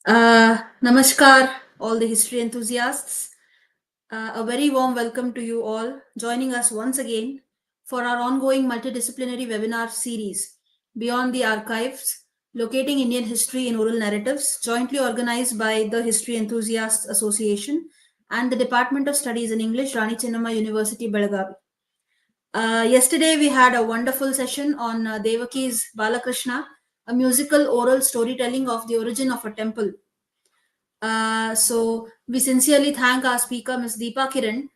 Namaskar, all the history enthusiasts. A very warm welcome to you all joining us once again for our ongoing multidisciplinary webinar series, Beyond the Archives, Locating Indian History in Oral Narratives, jointly organized by the History Enthusiasts Association and the Department of Studies in English, Rani Chennamma University, Belagavi. Yesterday, we had a wonderful session on Devaki's Balakrishna, a musical oral storytelling of the origin of a temple. So we sincerely thank our speaker, Ms. Deepa Kiran,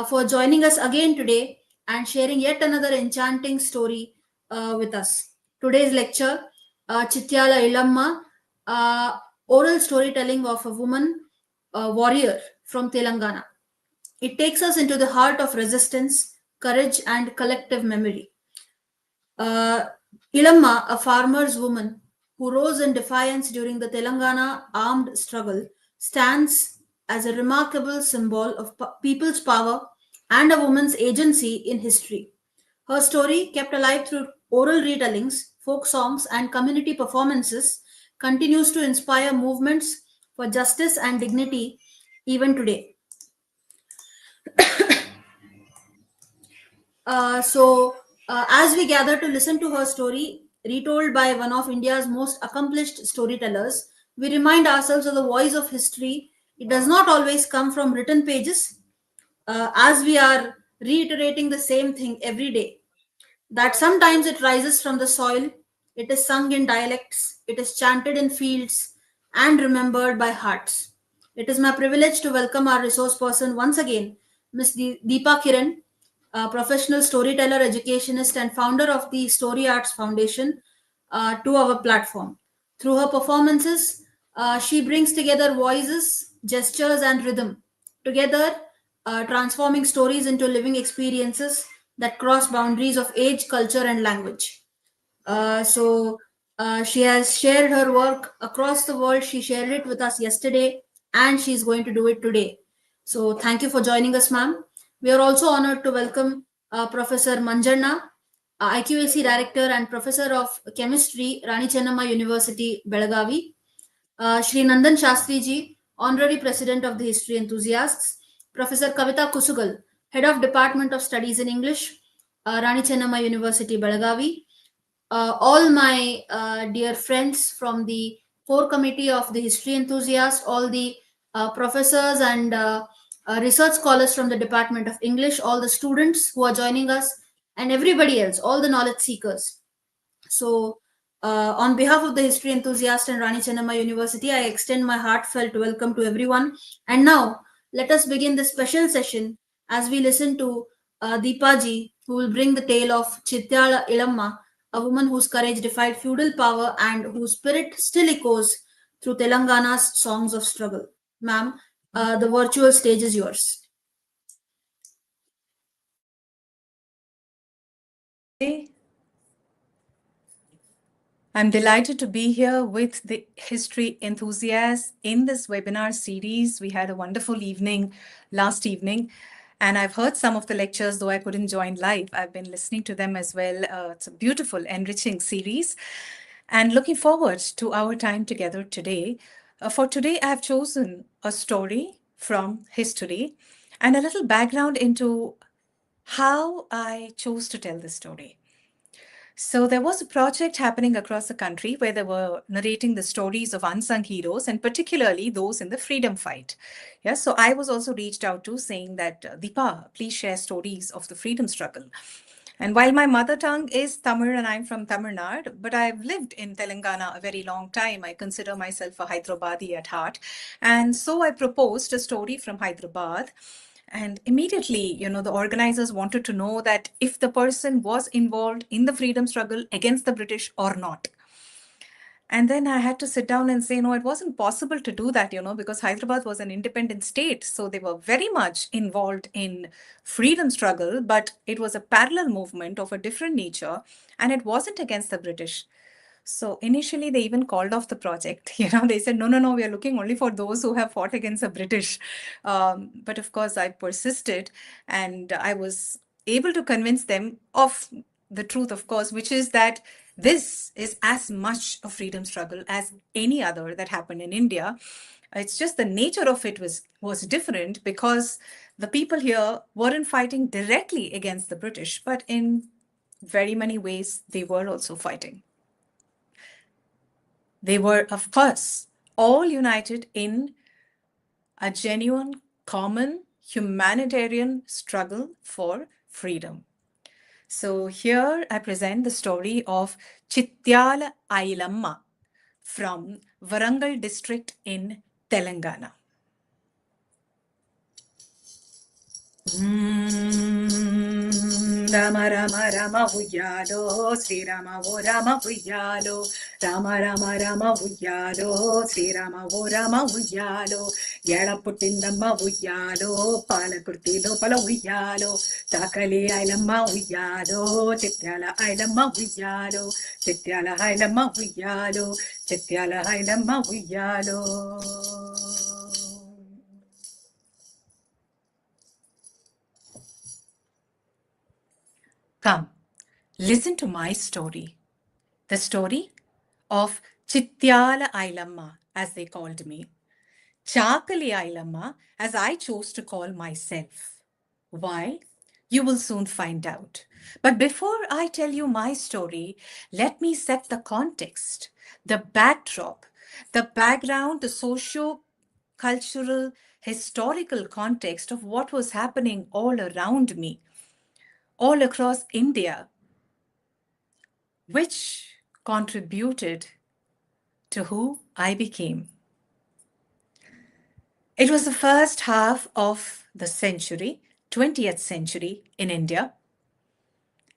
for joining us again today and sharing yet another enchanting story with us. Today's lecture, Chityala Ilamma, oral storytelling of a woman warrior from Telangana. It takes us into the heart of resistance, courage, and collective memory. Ilamma, a farmer's woman who rose in defiance during the Telangana armed struggle, stands as a remarkable symbol of people's power and a woman's agency in history. Her story, kept alive through oral retellings, folk songs, and community performances, continues to inspire movements for justice and dignity even today. As we gather to listen to her story, retold by one of India's most accomplished storytellers, we remind ourselves of the voice of history. It does not always come from written pages, as we are reiterating the same thing every day. That sometimes it rises from the soil, it is sung in dialects, it is chanted in fields, and remembered by hearts. It is my privilege to welcome our resource person once again, Ms. Deepa Kiran, a professional storyteller, educationist, and founder of the Story Arts Foundation, to our platform. Through her performances, she brings together voices, gestures, and rhythm, together transforming stories into living experiences that cross boundaries of age, culture, and language. She has shared her work across the world. She shared it with us yesterday, and she's going to do it today. So, thank you for joining us, ma'am. We are also honored to welcome Professor Manjanna, IQAC Director and Professor of Chemistry, Rani Chennamma University, Belagavi. Shri Nandan Shastri ji, Honorary President of the History Enthusiasts. Professor Kavita Kusugal, Head of Department of Studies in English, Rani Chennamma University, Belagavi. All my dear friends from the core committee of the history enthusiasts, all the professors and research scholars from the Department of English, all the students who are joining us, and everybody else, all the knowledge seekers. So, on behalf of the history enthusiast and Rani Chennamma University, I extend my heartfelt welcome to everyone. And now, let us begin this special session as we listen to Deepa ji, who will bring the tale of Chityala Ilamma, a woman whose courage defied feudal power and whose spirit still echoes through Telangana's songs of struggle. Ma'am, the virtual stage is yours. I'm delighted to be here with the history enthusiasts in this webinar series. We had a wonderful evening last evening, and I've heard some of the lectures, though I couldn't join live. I've been listening to them as well. It's a beautiful, enriching series, and looking forward to our time together today. For today, I've chosen a story from history and a little background into how I chose to tell this story. So there was a project happening across the country where they were narrating the stories of unsung heroes and particularly those in the freedom fight. Yeah, so I was also reached out to saying that, Deepa, please share stories of the freedom struggle. And while my mother tongue is Tamil and I'm from Tamil Nadu, but I've lived in Telangana a very long time. I consider myself a Hyderabadi at heart. And so I proposed a story from Hyderabad. And immediately, the organizers wanted to know that if the person was involved in the freedom struggle against the British or not. And then I had to sit down and say, no, it wasn't possible to do that, because Hyderabad was an independent state. So they were very much involved in freedom struggle, but it was a parallel movement of a different nature. And it wasn't against the British. So initially, they even called off the project. They said, no, we are looking only for those who have fought against the British. But of course, I persisted and I was able to convince them of the truth, of course, which is that This is as much a freedom struggle as any other that happened in India. It's just the nature of it was different because the people here weren't fighting directly against the British, but in very many ways they were also fighting. They were, of course, all united in a genuine, common humanitarian struggle for freedom. So here I present the story of Chityala Ilamma from Warangal district in Telangana. Rama Rama Rama Uyalo, Sri Rama O Rama Uyalo, Rama Rama Rama Uyalo, Sri Rama O Rama Uyalo, Yada Putindama Uyalo, Palakurtilo Pala Uyalo, Takali Ilamma Uyalo, Chityala Ilamma Uyalo, Chityala Ilamma Uyalo, Chityala Ilamma Uyalo. Come, listen to my story. The story of Chityala Ilamma, as they called me. Chakali Ilamma, as I chose to call myself. Why? You will soon find out. But before I tell you my story, let me set the context, the backdrop, the background, the socio cultural, historical context of what was happening all around me, all across India, which contributed to who I became. It was the first half of the century, 20th century in India.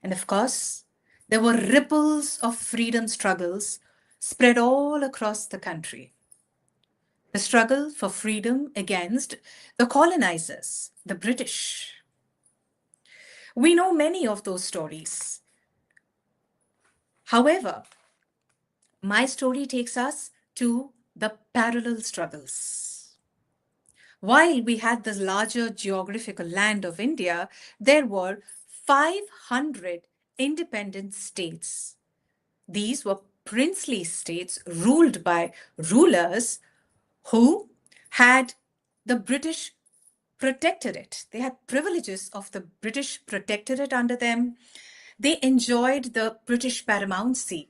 And of course, there were ripples of freedom struggles spread all across the country. The struggle for freedom against the colonizers, the British. We know many of those stories. However, my story takes us to the parallel struggles. While we had the larger geographical land of India, there were 500 independent states. These were princely states ruled by rulers who had the British protectorate. They had privileges of the British protectorate under them. They enjoyed the British paramountcy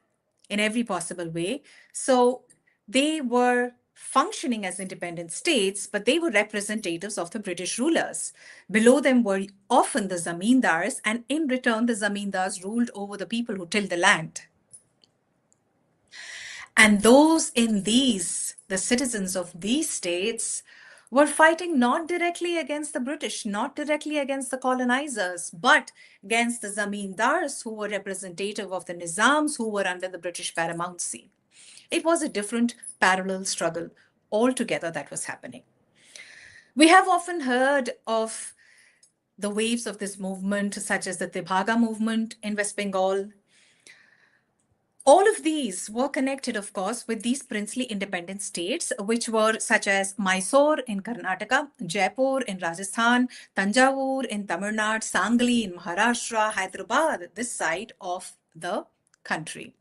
in every possible way. So they were functioning as independent states, but they were representatives of the British rulers. Below them were often the zamindars, and in return, the zamindars ruled over the people who tilled the land. And those in these, the citizens of these states, were fighting not directly against the British, not directly against the colonizers, but against the zamindars who were representative of the nizams who were under the British paramountcy. It was a different parallel struggle altogether that was happening. We have often heard of the waves of this movement, such as the Tibhaga movement in West Bengal. All of these were connected, of course, with these princely independent states, which were such as Mysore in Karnataka, Jaipur in Rajasthan, Tanjavur in Tamil Nadu, Sangli in Maharashtra, Hyderabad, this side of the country.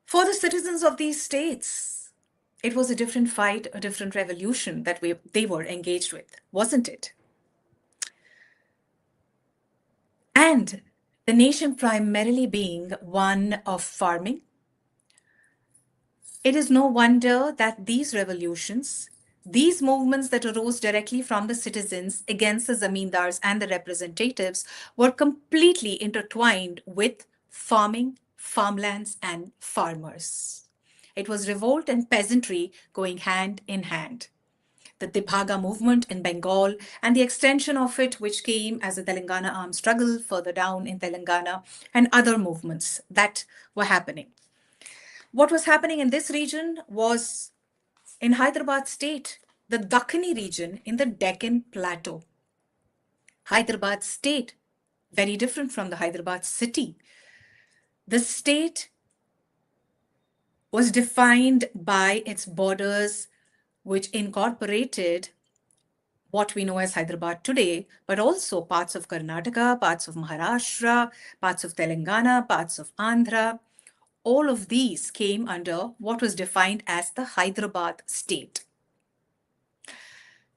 For the citizens of these states, it was a different fight, a different revolution that they were engaged with, wasn't it? And the nation primarily being one of farming, it is no wonder that these revolutions, these movements that arose directly from the citizens against the zamindars and the representatives, were completely intertwined with farming, farmlands, and farmers. It was revolt and peasantry going hand in hand. The Tibhaga movement in Bengal and the extension of it, which came as a Telangana armed struggle further down in Telangana, and other movements that were happening. What was happening in this region was in Hyderabad state, the Dakhini region in the Deccan Plateau. Hyderabad state, very different from the Hyderabad city. The state was defined by its borders, which incorporated what we know as Hyderabad today, but also parts of Karnataka, parts of Maharashtra, parts of Telangana, parts of Andhra. All of these came under what was defined as the Hyderabad state.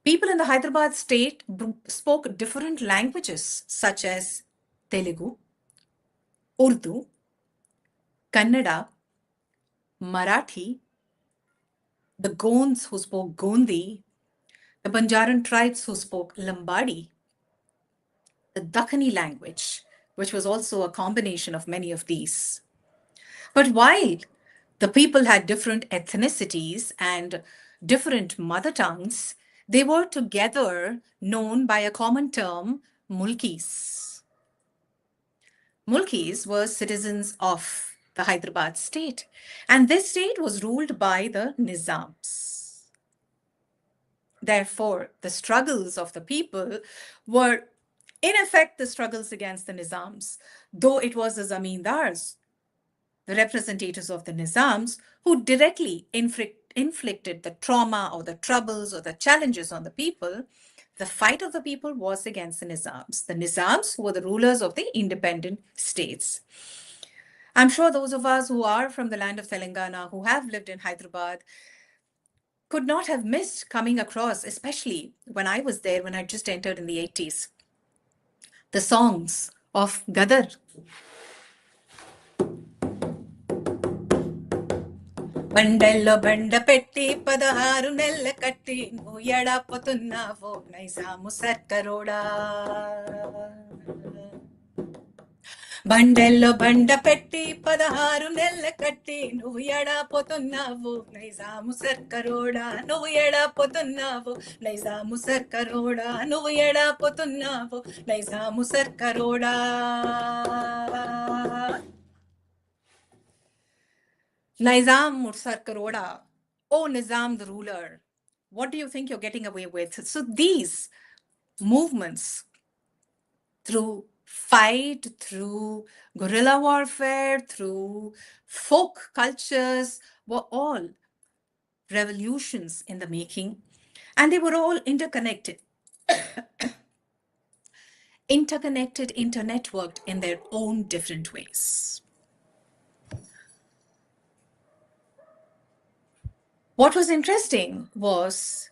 People in the Hyderabad state spoke different languages such as Telugu, Urdu, Kannada, Marathi, the Gonds who spoke Gondi, the Banjaran tribes who spoke Lambadi, the Dakhani language, which was also a combination of many of these. But while the people had different ethnicities and different mother tongues, they were together known by a common term, Mulkis. Mulkis were citizens of the Hyderabad state, and this state was ruled by the Nizams. Therefore, the struggles of the people were, in effect, the struggles against the Nizams, though it was the Zamindars, the representatives of the Nizams, who directly inflicted the trauma or the troubles or the challenges on the people. The fight of the people was against the Nizams. The Nizams who were the rulers of the independent states. I'm sure those of us who are from the land of Telangana, who have lived in Hyderabad, could not have missed coming across, especially when I was there, when I just entered in the 80s, the songs of Gadar. బండల్లో బండ పెట్టి 16 నెలల కట్టి నువ్వు ఎడాపోతున్నావో నైజాము సర్కరోడా బండల్లో బండ పెట్టి 16 నెలల కట్టి నువ్వు ఎడాపోతున్నావు నైజాము సర్కరోడా నువ్వు ఎడాపోతున్నావు నైజాము సర్కరోడా నువ్వు ఎడాపోతున్నావు Nizam సర్కరోడా Nizam Mursar Karoda, oh Nizam the ruler, what do you think you're getting away with? So these movements, through fight, through guerrilla warfare, through folk cultures, were all revolutions in the making, and they were all interconnected, internetworked in their own different ways. What was interesting was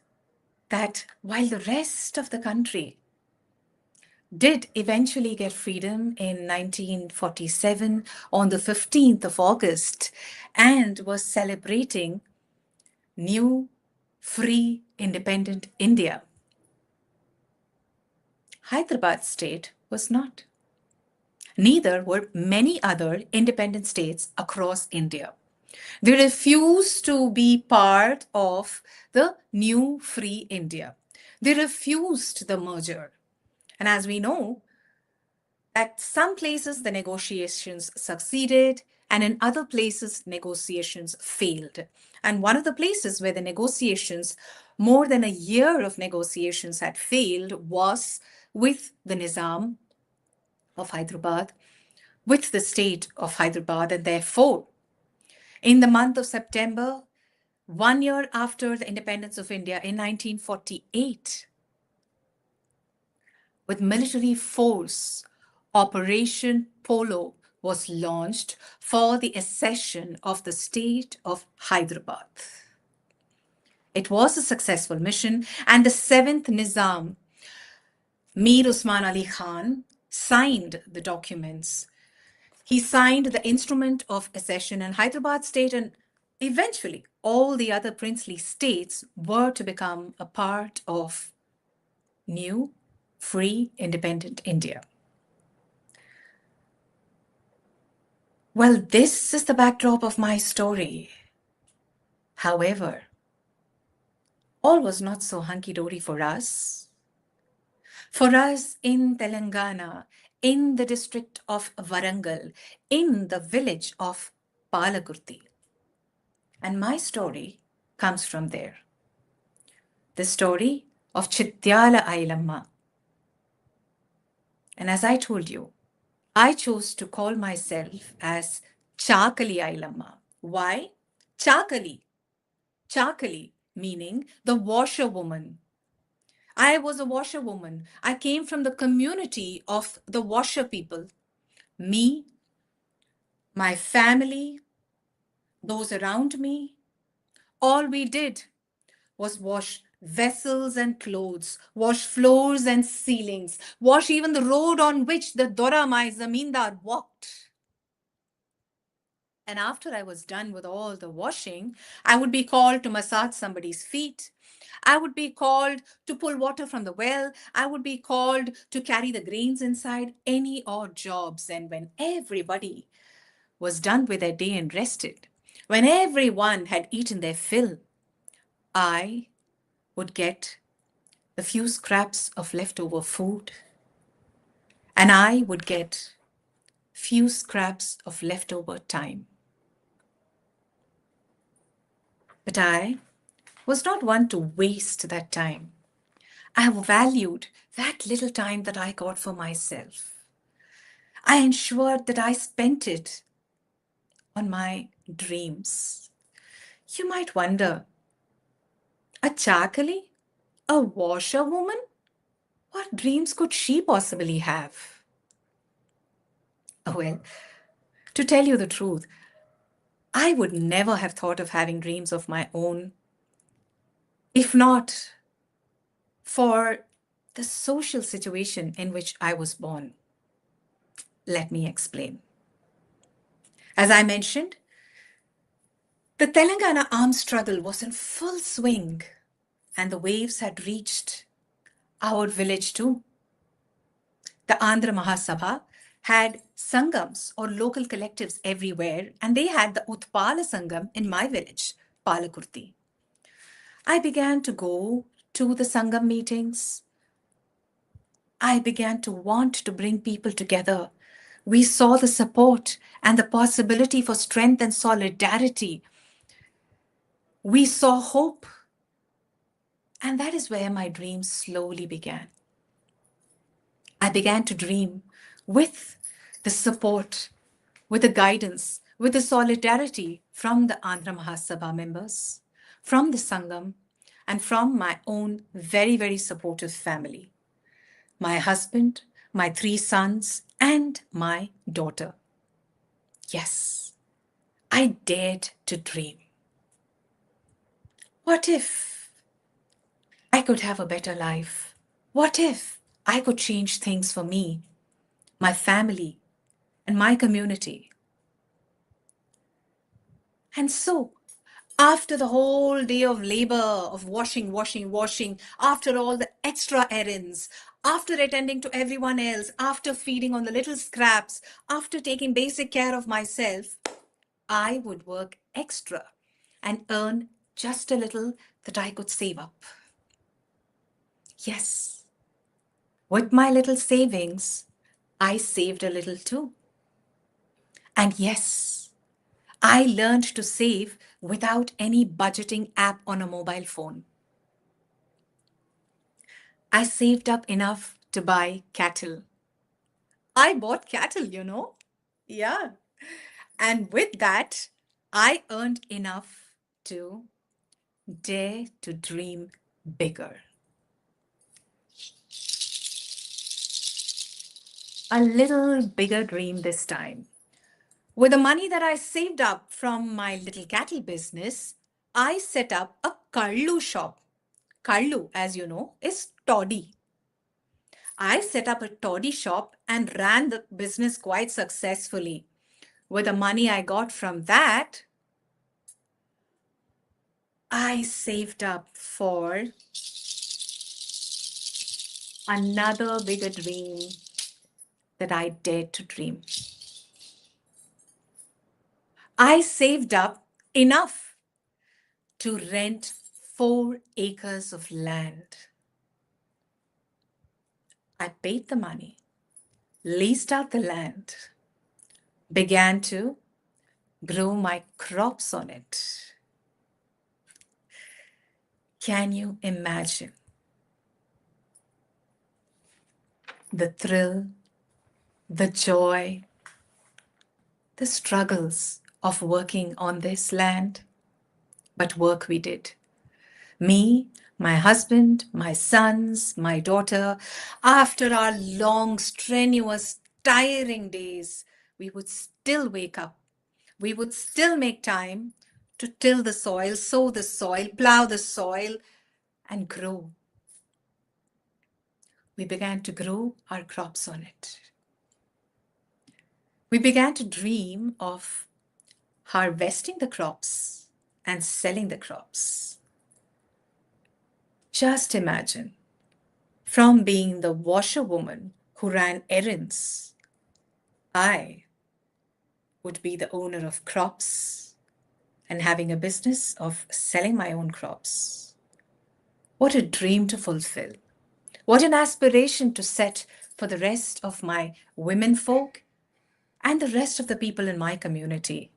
that while the rest of the country did eventually get freedom in 1947 on the 15th of August and was celebrating new, free, independent India, Hyderabad state was not. Neither were many other independent states across India. They refused to be part of the new free India. They refused the merger. And as we know, at some places the negotiations succeeded, and in other places negotiations failed. And one of the places where the negotiations, more than a year of negotiations, had failed was with the Nizam of Hyderabad, with the state of Hyderabad, and therefore in the month of September, 1 year after the independence of India in 1948, with military force, Operation Polo was launched for the accession of the state of Hyderabad. It was a successful mission, and the 7th Nizam, Mir Usman Ali Khan, signed the documents. He signed the instrument of accession, and Hyderabad state and eventually all the other princely states were to become a part of new, free, independent India. Well, this is the backdrop of my story. However, all was not so hunky-dory for us. For us in Telangana, in the district of Warangal, in the village of Palagurti. And my story comes from there. The story of Chityala Ilamma. And as I told you, I chose to call myself as Chakali Ilamma. Why? Chakali. Chakali meaning the washerwoman. I was a washerwoman. I came from the community of the washer people. Me, my family, those around me, all we did was wash vessels and clothes, wash floors and ceilings, wash even the road on which the Dora Mai Zamindar walked. And after I was done with all the washing, I would be called to massage somebody's feet. I would be called to pull water from the well. I would be called to carry the grains inside, any odd jobs. And when everybody was done with their day and rested, when everyone had eaten their fill, I would get the few scraps of leftover food, and I would get few scraps of leftover time. But I was not one to waste that time. I valued that little time that I got for myself. I ensured that I spent it on my dreams. You might wonder, a chakali? A washerwoman? What dreams could she possibly have? Well, to tell you the truth, I would never have thought of having dreams of my own if not for the social situation in which I was born. Let me explain. As I mentioned, the Telangana armed struggle was in full swing, and the waves had reached our village too. The Andhra Mahasabha had sangams or local collectives everywhere, and they had the Utpala Sangam in my village, Palakurti. I began to go to the sangam meetings. I began to want to bring people together. We saw the support and the possibility for strength and solidarity. We saw hope. And that is where my dreams slowly began. I began to dream with the support, with the guidance, with the solidarity from the Andhra Mahasabha members, from the Sangam, and from my own very, very supportive family. My husband, my three sons, and my daughter. Yes, I dared to dream. What if I could have a better life? What if I could change things for me, my family, and my community? And so, after the whole day of labor, of washing, washing, washing, after all the extra errands, after attending to everyone else, after feeding on the little scraps, after taking basic care of myself, I would work extra and earn just a little that I could save up. Yes, with my little savings, I saved a little too. And yes, I learned to save without any budgeting app on a mobile phone. I saved up enough to buy cattle. I bought cattle, you know. Yeah. And with that, I earned enough to dare to dream bigger. A little bigger dream this time. With the money that I saved up from my little cattle business, I set up a Kallu shop. Kallu, as you know, is toddy. I set up a toddy shop and ran the business quite successfully. With the money I got from that, I saved up for another bigger dream that I dared to dream. I saved up enough to rent 4 acres of land. I paid the money, leased out the land, began to grow my crops on it. Can you imagine the thrill, the joy, the struggles of working on this land? But work we did. Me, my husband, my sons, my daughter, after our long, strenuous, tiring days, we would still wake up. We would still make time to till the soil, sow the soil, plow the soil, and grow. We began to grow our crops on it. We began to dream of harvesting the crops and selling the crops. Just imagine, from being the washerwoman who ran errands, I would be the owner of crops and having a business of selling my own crops. What a dream to fulfill. What an aspiration to set for the rest of my women folk and the rest of the people in my community.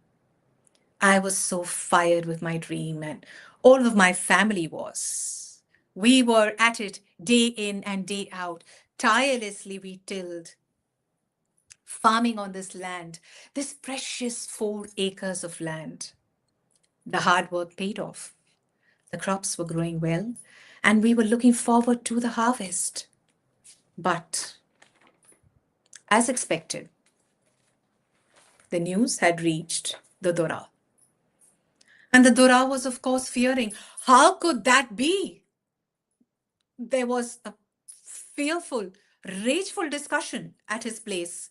I was so fired with my dream, and all of my family was. We were at it day in and day out. Tirelessly, we tilled, farming on this land, this precious 4 acres of land. The hard work paid off. The crops were growing well, and we were looking forward to the harvest. But, as expected, the news had reached the Dora. And the Dora was, of course, fearing, how could that be? There was a fearful, rageful discussion at his place.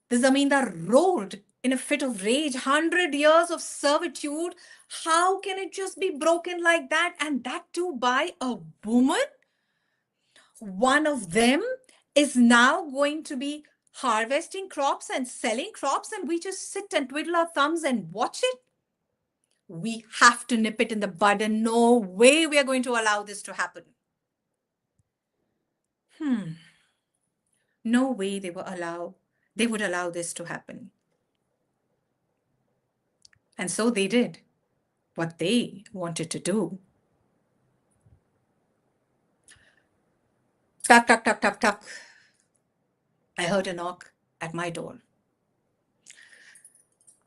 The Zamindar roared in a fit of rage. 100 years of servitude. How can it just be broken like that? And that too by a woman? One of them is now going to be harvesting crops and selling crops, and we just sit and twiddle our thumbs and watch it? We have to nip it in the bud, and no way we are going to allow this to happen. No way they would allow this to happen. And so they did what they wanted to do. Tuck, tuck, tuck, tuck, tuck. I heard a knock at my door.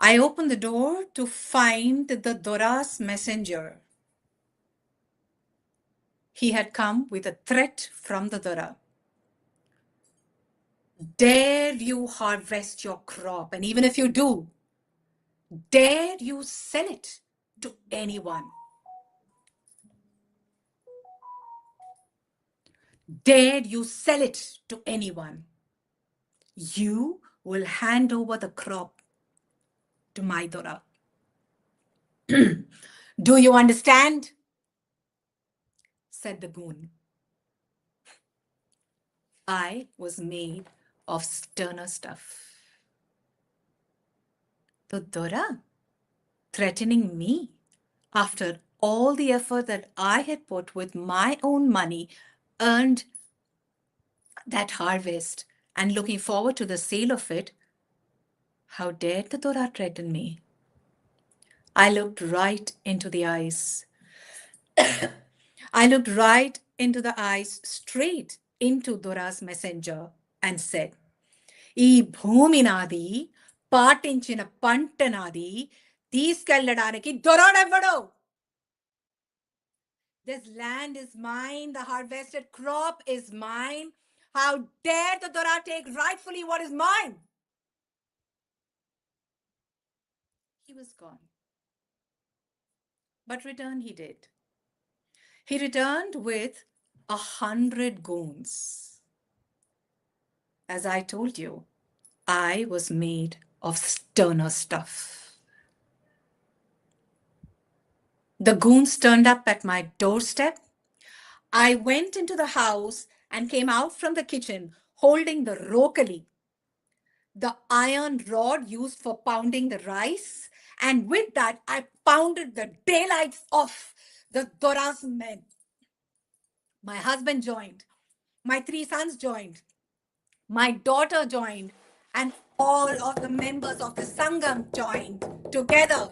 I opened the door to find the Dora's messenger. He had come with a threat from the Dora. Dare you harvest your crop, and even if you do, dare you sell it to anyone? Dare you sell it to anyone? You will hand over the crop to my Dora. Do you understand? Said the goon. I was made of sterner stuff. The Dora threatening me after all the effort that I had put with my own money, earned that harvest, and looking forward to the sale of it. How dared the Dora threaten me? I looked right into the eyes. I looked right into the eyes, straight into Dora's messenger, and said, ఈ భూమి నాది, పాటించిన పంట నాది, తీసుకెళ్ళడానికి దొరడెవ్వడు. This land is mine, the harvested crop is mine. How dare the Dora take rightfully what is mine? He was gone. But return he did. He returned with 100 goons. As I told you, I was made of sterner stuff. The goons turned up at my doorstep. I went into the house and came out from the kitchen holding the rokali, the iron rod used for pounding the rice. And with that, I pounded the daylights off the Dora's men. My husband joined. My 3 sons joined. My daughter joined. And all of the members of the Sangam joined together.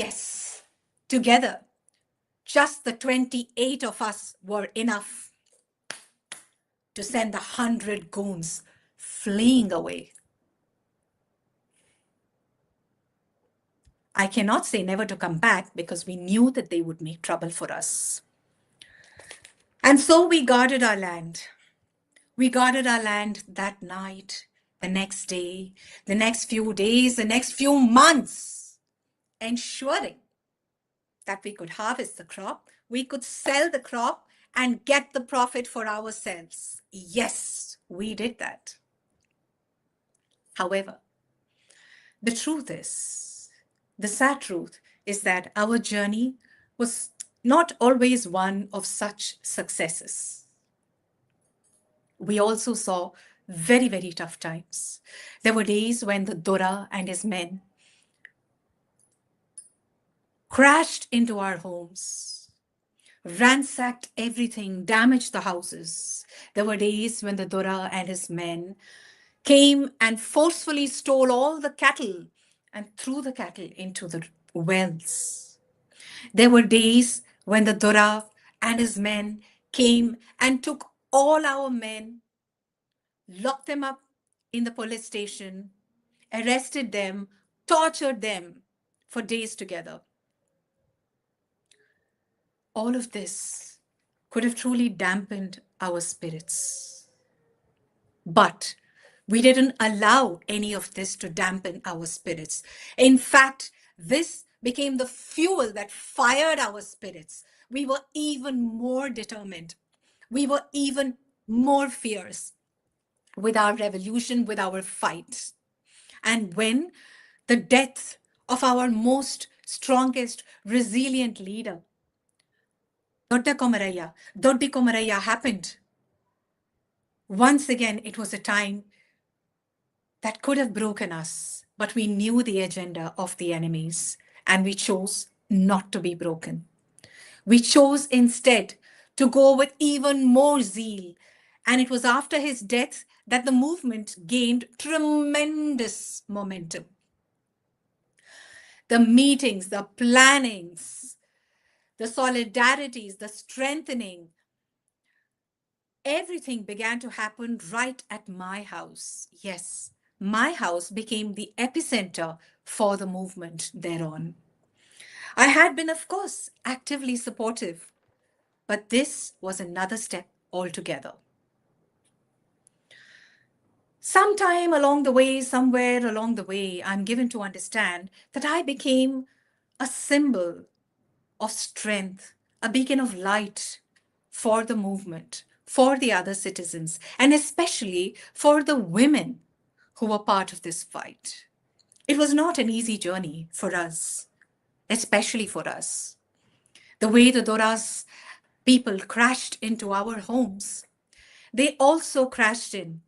Yes, together. Just the 28 of us were enough. to send the 100 goons fleeing away. I cannot say never to come back because we knew that they would make trouble for us. And so we guarded our land. We guarded our land that night, the next day, the next few days, the next few months, ensuring that we could harvest the crop, we could sell the crop, and get the profit for ourselves. Yes, we did that. However, the truth is, the sad truth is that our journey was not always one of such successes. We also saw very, very tough times. There were days when the Dora and his men crashed into our homes, ransacked everything, damaged the houses. There were days when the Dora and his men came and forcefully stole all the cattle and threw the cattle into the wells. There were days when the Dora and his men came and took all our men, locked them up in the police station, arrested them, tortured them for days together. All of this could have truly dampened our spirits. But we didn't allow any of this to dampen our spirits. In fact, this became the fuel that fired our spirits. We were even more determined. We were even more fierce with our revolution, with our fight. And when the death of our most strongest, resilient leader, Doddi Komaraya happened, once again, it was a time that could have broken us, but we knew the agenda of the enemies and we chose not to be broken. We chose instead to go with even more zeal. And it was after his death that the movement gained tremendous momentum. The meetings, the plannings, the solidarities, the strengthening, everything began to happen right at my house. Yes, my house became the epicenter for the movement thereon. I had been, of course, actively supportive, but this was another step altogether. Sometime along the way, somewhere along the way, I'm given to understand that I became a symbol of strength, a beacon of light for the movement, for the other citizens, and especially for the women who were part of this fight. It was not an easy journey for us, especially for us. The way the Doras people crashed into our homes, they also crashed in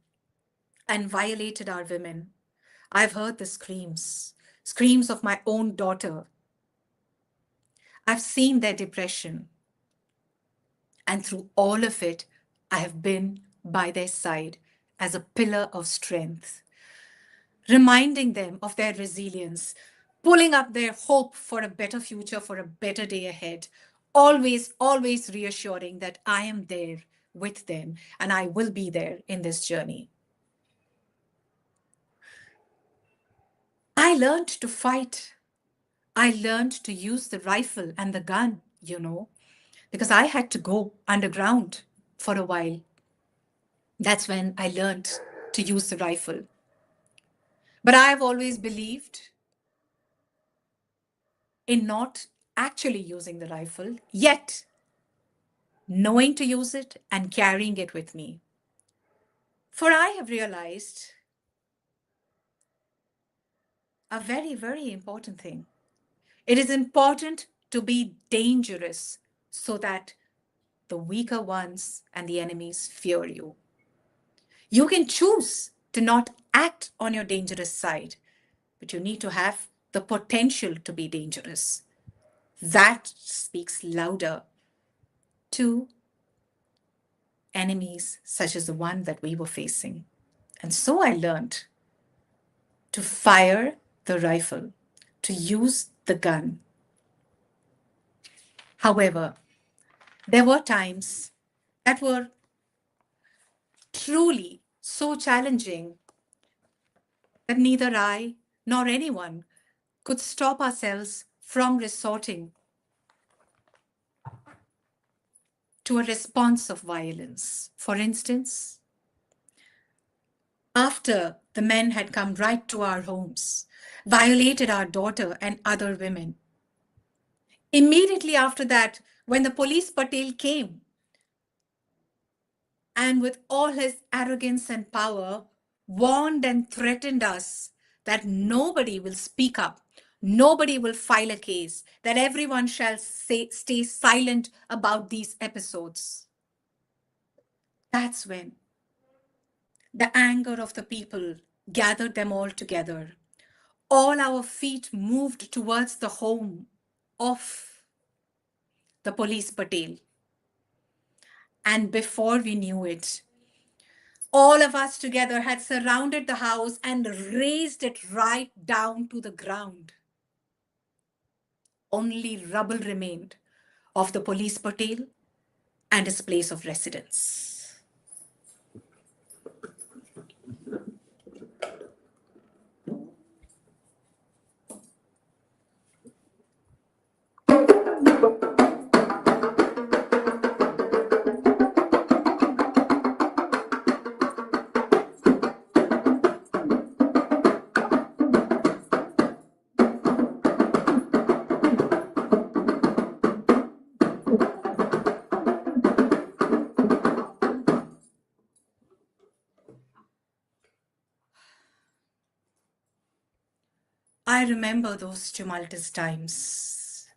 and violated our women. I've heard the screams, screams of my own daughter. I've seen their depression. And through all of it, I have been by their side as a pillar of strength, reminding them of their resilience, pulling up their hope for a better future, for a better day ahead, always, always reassuring that I am there with them and I will be there in this journey. I learned to fight. I learned to use the rifle and the gun, because I had to go underground for a while. That's when I learned to use the rifle. But I've always believed in not actually using the rifle, yet knowing to use it and carrying it with me. For I have realized a very, very important thing. It is important to be dangerous so that the weaker ones and the enemies fear you. You can choose to not act on your dangerous side, but you need to have the potential to be dangerous. That speaks louder to enemies such as the one that we were facing. And so I learned to fire the rifle, to use the gun. However, there were times that were truly so challenging that neither I nor anyone could stop ourselves from resorting to a response of violence. For instance, after the men had come right to our homes, violated our daughter and other women, immediately after that, when the police patel came and with all his arrogance and power warned and threatened us that nobody will speak up, nobody will file a case, that everyone shall stay silent about these episodes. That's when the anger of the people gathered them all together. All our feet moved towards the home of the police patel. And before we knew it, all of us together had surrounded the house and razed it right down to the ground. Only rubble remained of the police patel and his place of residence. I remember those tumultuous times.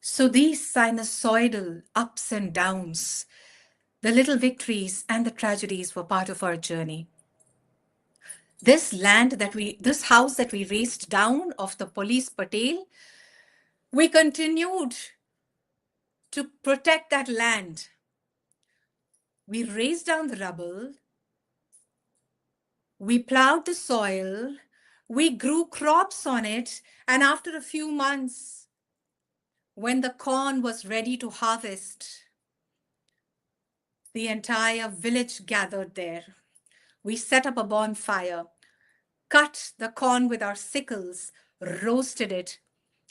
So these sinusoidal ups and downs, the little victories and the tragedies were part of our journey. This house that we razed down of the police patel, we continued to protect that land. We razed down the rubble, we plowed the soil, we grew crops on it, and after a few months, when the corn was ready to harvest, the entire village gathered there. We set up a bonfire, cut the corn with our sickles, roasted it,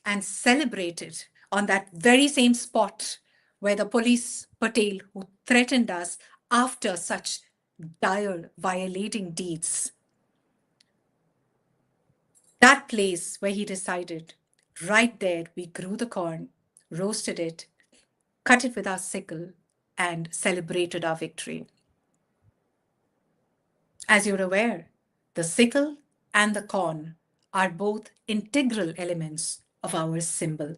and celebrated on that very same spot where the police patel who threatened us after such dire violating deeds. That place where he decided, right there, we grew the corn, roasted it, cut it with our sickle, and celebrated our victory. As you're aware, the sickle and the corn are both integral elements of our symbol.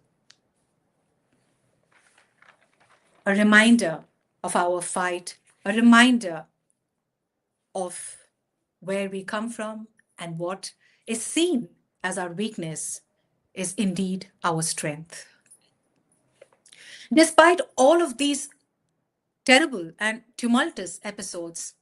A reminder of our fight, a reminder of where we come from and what is seen as our weakness is indeed our strength. Despite all of these terrible and tumultuous episodes,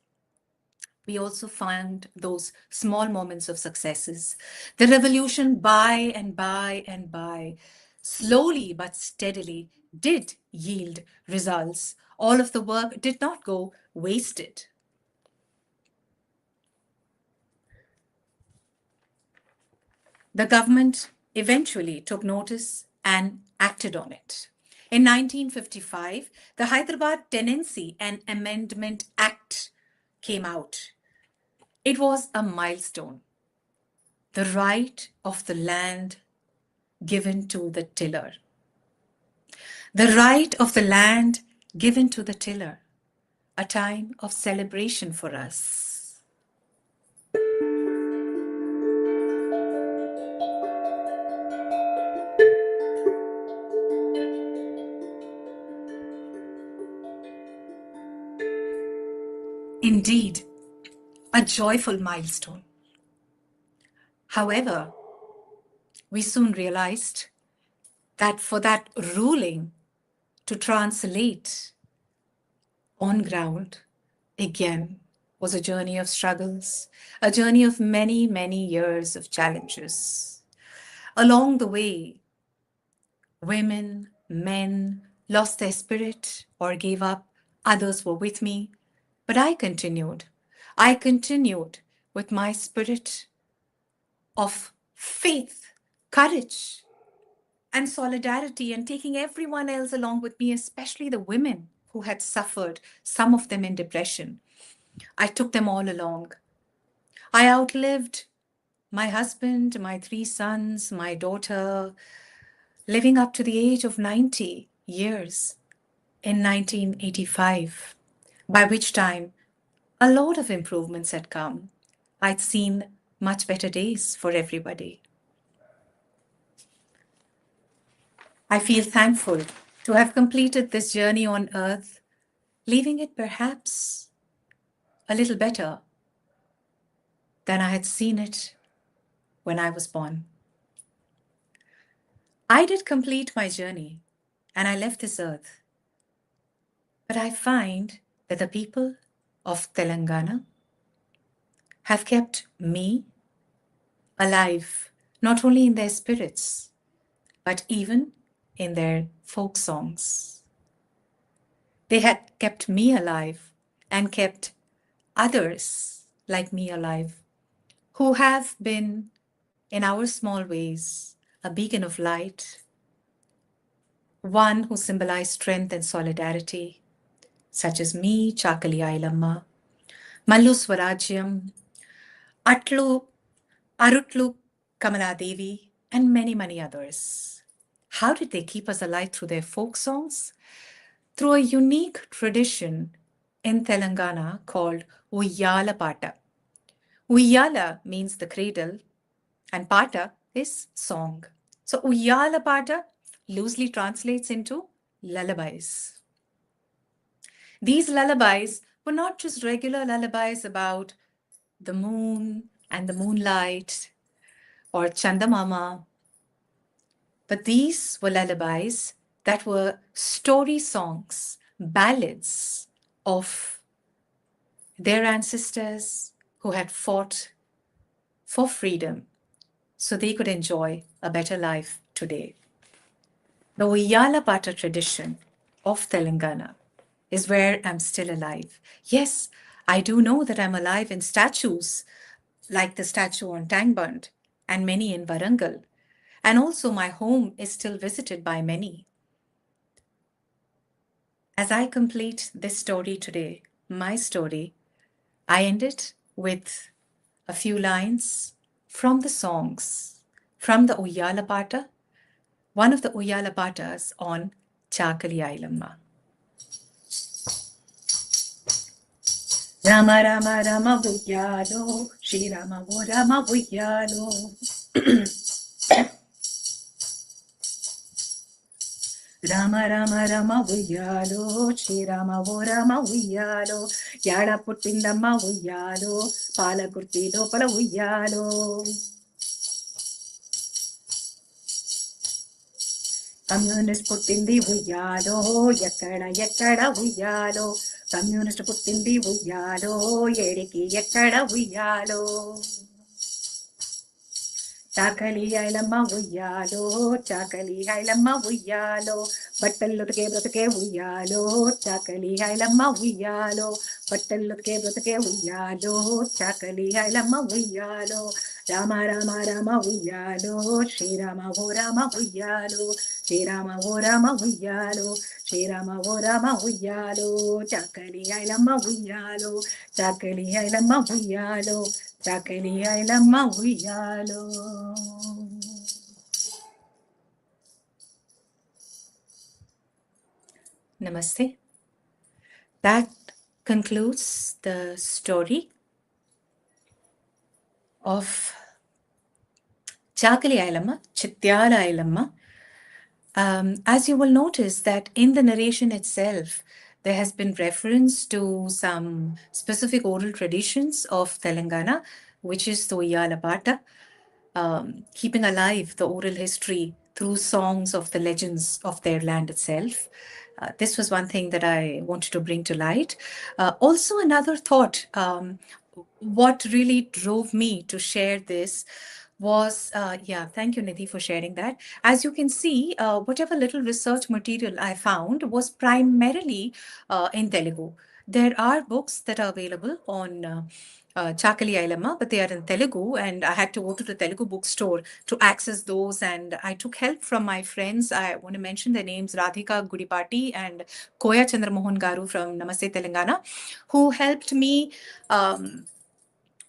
we also found those small moments of successes. The revolution, by and by and by, slowly but steadily, did yield results. All of the work did not go wasted. The government eventually took notice and acted on it. In 1955, the Hyderabad Tenancy and Amendment Act came out. It was a milestone. The right of the land given to the tiller. The right of the land given to the tiller. A time of celebration for us. Indeed, a joyful milestone. However, we soon realized that for that ruling to translate on ground again was a journey of struggles, a journey of many, many years of challenges. Along the way, women, men lost their spirit or gave up. Others were with me. But I continued. I continued with my spirit of faith, courage, and solidarity, and taking everyone else along with me, especially the women who had suffered, some of them in depression. I took them all along. I outlived my husband, my three sons, my daughter, living up to the age of 90 years in 1985, by which time a lot of improvements had come. I'd seen much better days for everybody. I feel thankful to have completed this journey on earth, leaving it perhaps a little better than I had seen it when I was born. I did complete my journey and I left this earth. But I find that the people of Telangana have kept me alive, not only in their spirits, but even in their folk songs. They had kept me alive and kept others like me alive, who have been, in our small ways, a beacon of light, one who symbolized strength and solidarity, such as me, Chakali Ilamma, Mallu Swarajyam, Atlu, Arutlu Kamaladevi, and many, many others. How did they keep us alive through their folk songs? Through a unique tradition in Telangana called Uyyala Pata. Uyyala means the cradle, and Pata is song. So Uyyala Pata loosely translates into lullabies. These lullabies were not just regular lullabies about the moon and the moonlight or Chandamama, but these were lullabies that were story songs, ballads of their ancestors who had fought for freedom so they could enjoy a better life today. The Uyyala Pata tradition of Telangana is where I'm still alive. Yes, I do know that I'm alive in statues like the statue on Tangbund and many in Varangal. And also, my home is still visited by many. As I complete this story today, my story, I end it with a few lines from the songs, from the Uyyala Pata, one of the Uyyala Patas on Chakali Ilamma. Rama Rama Rama Uyyalo, Shri Rama O Rama Uyyalo. Rama Rama Rama Uyyalo, Shri Rama O Rama Uyyalo, Yada Puttindamma Uyyalo, Pala Kurti Lopala Uyyalo. Communist పుట్టింది ఉయ్యాలో ఎక్కడ ఎక్కడ ఉయ్యాలో communist పుట్టింది ఉయ్యాలో ఏడికి ఎక్కడ ఉయ్యాలో చాకలి ఐలమ్మ ఉయ్యాలో చాకలి ఐలమ్మ ఉయ్యాలో బట్టలుకే బ్రతుకే ఉయ్యాలో చాకలి ఐలమ్మ ఉయ్యాలో బట్టలుకే బ్రతుకే ఉయ్యాలో చాకలి ఐలమ్మ ఉయ్యాలో రామ రామ రామ ఉయ్యాలో శ్రీరామ ఓ రామ ఉయ్యాలో శ్రీరామ ఓ రామ ఉయ్యాలో శ్రీరామ ఓ రామ ఉయ్యాలో చాకలి ఐలమ్మ ఉయ్యాలో చాకలి ఐలమ్మ ఉయ్యాలో చాకలి ఐలమ్మ ఉయ్యాలో. Namaste. That concludes the story of Chakali Ilamma, Chityala Ilamma. As you will notice that in the narration itself, there has been reference to some specific oral traditions of Telangana, which is the Uyyala Pata, keeping alive the oral history through songs of the legends of their land itself. This was one thing that I wanted to bring to light. Also, another thought, what really drove me to share this was, yeah, thank you, Nidhi, for sharing that. As you can see, whatever little research material I found was primarily in Telugu. There are books that are available on Chakali Ilamma, but they are in Telugu, and I had to go to the Telugu bookstore to access those. And I took help from my friends. I want to mention their names: Radhika Gudipati and Koya Chandramohan Garu from Namaste Telangana, who helped me.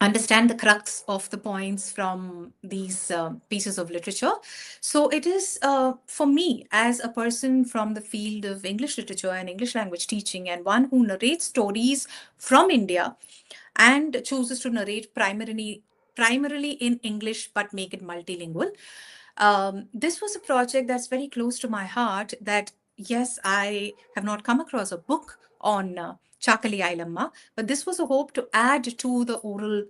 Understand the crux of the points from these pieces of literature. So it is for me, as a person from the field of English literature and English language teaching, and one who narrates stories from India and chooses to narrate primarily in English but make it multilingual. This was a project that's very close to my heart. That, yes, I have not come across a book on Chakali Ilamma, but this was a hope to add to the oral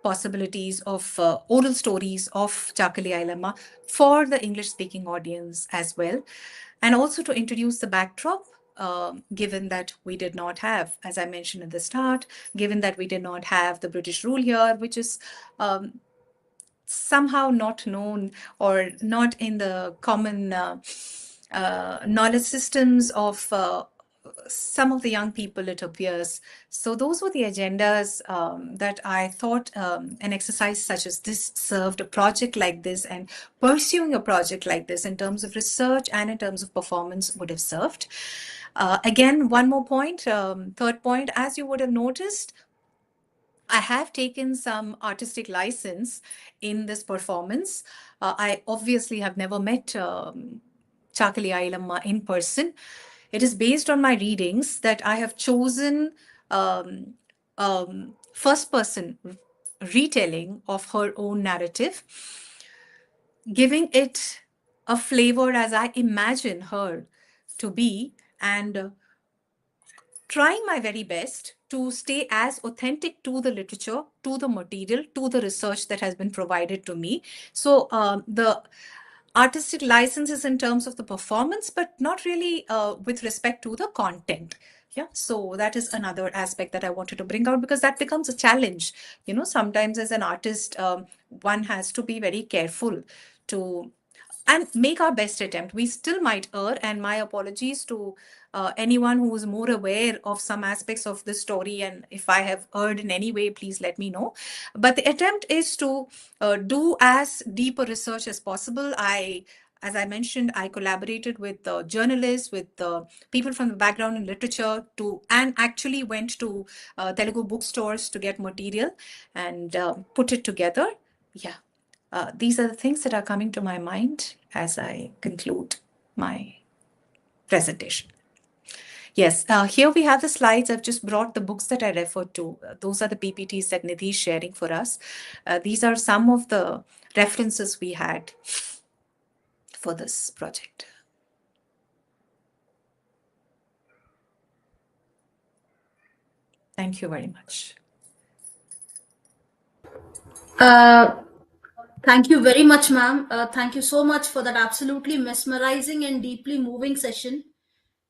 possibilities of oral stories of Chakali Ilamma for the English speaking audience as well. And also to introduce the backdrop, given that we did not have, as I mentioned at the start, given that we did not have the British rule here, which is somehow not known or not in the common knowledge systems of some of the young people, it appears. So those were the agendas that I thought an exercise such as this served, a project like this, and pursuing a project like this in terms of research and in terms of performance would have served. Again, one more point, third point, as you would have noticed, I have taken some artistic license in this performance. I obviously have never met Chakali Ailamma in person. It is based on my readings that I have chosen first person retelling of her own narrative, giving it a flavor as I imagine her to be, and trying my very best to stay as authentic to the literature, to the material, to the research that has been provided to me. So the artistic license is in terms of the performance, but not really with respect to the content. Yeah, so that is another aspect that I wanted to bring out, because that becomes a challenge. Sometimes as an artist, one has to be very careful to and make our best attempt. We still might err, and my apologies to anyone who is more aware of some aspects of this story. And if I have erred in any way, please let me know. But the attempt is to do as deep a research as possible. As I mentioned, I collaborated with journalists, with people from the background in literature, and actually went to Telugu bookstores to get material and put it together. Yeah. These are the things that are coming to my mind as I conclude my presentation. Yes, here we have the slides. I've just brought the books that I referred to. Those are the PPTs that Nidhi is sharing for us. These are some of the references we had for this project. Thank you very much. Uh, Thank you very much, ma'am. Thank you so much for that absolutely mesmerizing and deeply moving session.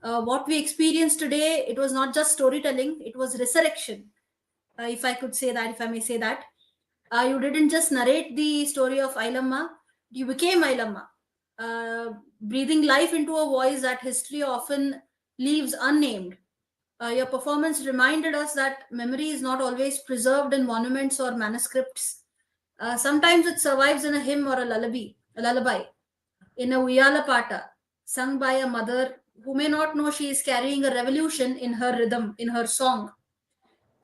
What we experienced today, it was not just storytelling, it was resurrection. If I could say that, if I may say that. You didn't just narrate the story of Ilamma, you became Ilamma, breathing life into a voice that history often leaves unnamed. Your performance reminded us that memory is not always preserved in monuments or manuscripts. Sometimes it survives in a hymn or a lullaby, in a Uyala Pata, sung by a mother who may not know she is carrying a revolution in her rhythm, in her song.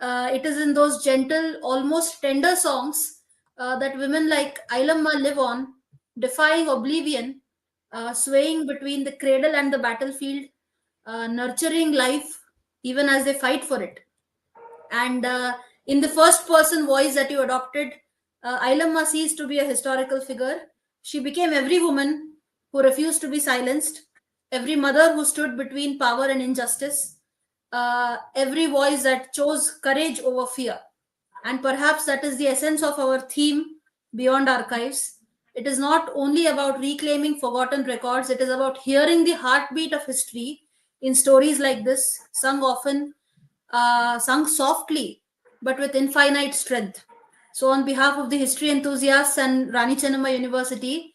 It is in those gentle, almost tender songs that women like Ilamma live on, defying oblivion, swaying between the cradle and the battlefield, nurturing life even as they fight for it. And in the first person voice that you adopted, Ilamma ceased to be a historical figure. She became every woman who refused to be silenced, every mother who stood between power and injustice, every voice that chose courage over fear. And perhaps that is the essence of our theme, Beyond Archives. It is not only about reclaiming forgotten records, it is about hearing the heartbeat of history in stories like this, sung softly, but with infinite strength. So, on behalf of the history enthusiasts and Rani Chennamma University,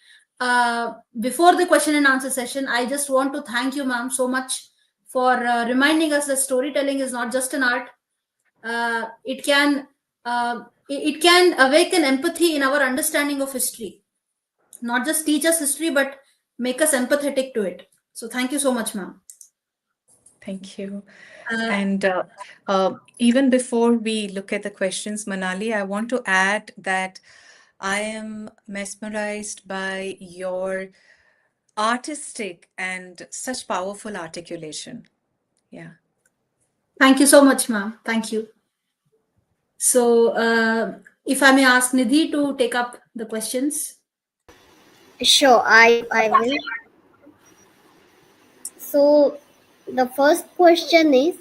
before the question and answer session, I just want to thank you, ma'am, so much for reminding us that storytelling is not just an art. It can it can awaken empathy in our understanding of history. Not just teach us history, but make us empathetic to it. So, thank you so much, ma'am. Thank you. Uh, And even before we look at the questions, Manali, I want to add that I am mesmerized by your artistic and such powerful articulation. Yeah. Thank you so much, ma'am. Thank you. So, if I may ask Nidhi to take up the questions. Sure, I will. So the first question is,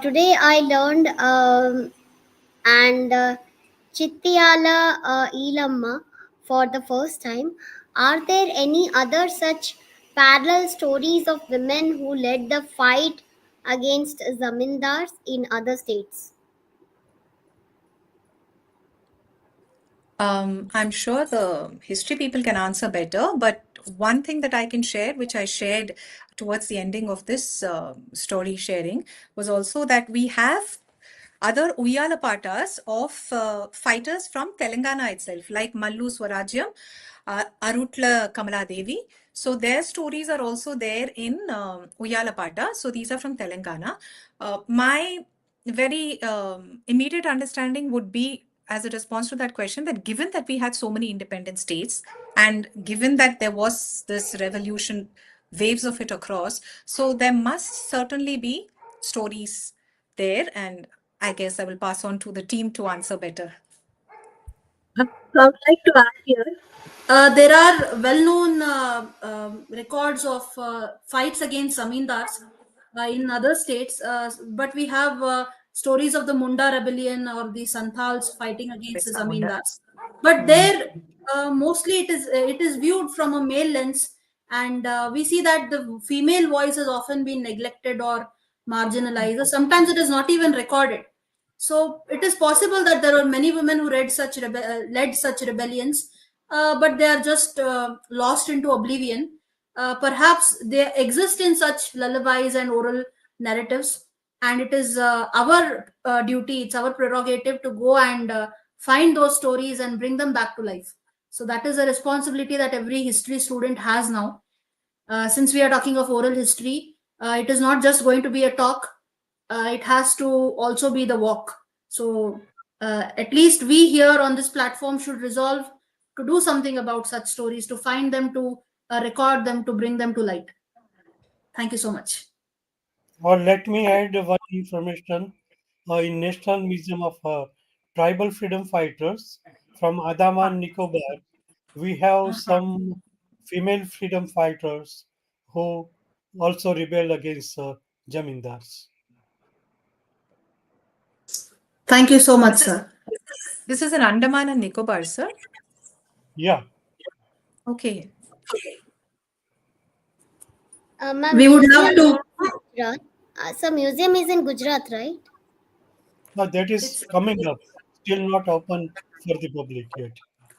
today I learned and Chityala Ilamma for the first time. Are there any other such parallel stories of women who led the fight against zamindars in other states? I'm sure the history people can answer better, but one thing that I can share, which I shared towards the ending of this story sharing, was also that we have other Uyala Patas of fighters from Telangana itself, like Mallu Swarajyam, Arutla Kamala Devi. So their stories are also there in Uyala Pata. So these are from Telangana. My very immediate understanding would be, as a response to that question, that given that we had so many independent states and given that there was this revolution, waves of it across, so there must certainly be stories there. And I guess I will pass on to the team to answer better. I would like to add here. There are well-known records of fights against zamindars in other states, but we have stories of the Munda rebellion or the Santals fighting against the Birsa Munda. zamindars. But there, mostly it is viewed from a male lens, and we see that the female voice has often been neglected or marginalized, or sometimes it is not even recorded. So it is possible that there are many women who led such rebellions, but they are just lost into oblivion. Perhaps they exist in such lullabies and oral narratives, and it is our duty, it's our prerogative to go and find those stories and bring them back to life. So that is a responsibility that every history student has now. Since we are talking of oral history, it is not just going to be a talk, it has to also be the walk. So, at least we here on this platform should resolve to do something about such stories, to find them, to record them, to bring them to light. Thank you so much. Or let me add one information. In National Museum of Tribal Freedom Fighters from Andaman Nicobar, we have some female freedom fighters who also rebelled against Jamindars. Thank you so much, This is sir. this is an Andaman and Nicobar, sir. Yeah, Okay. Ma'am, We would museum have is to. in Gujarat. So museum is in Gujarat, right? that is It's coming up. Still not open for the public yet.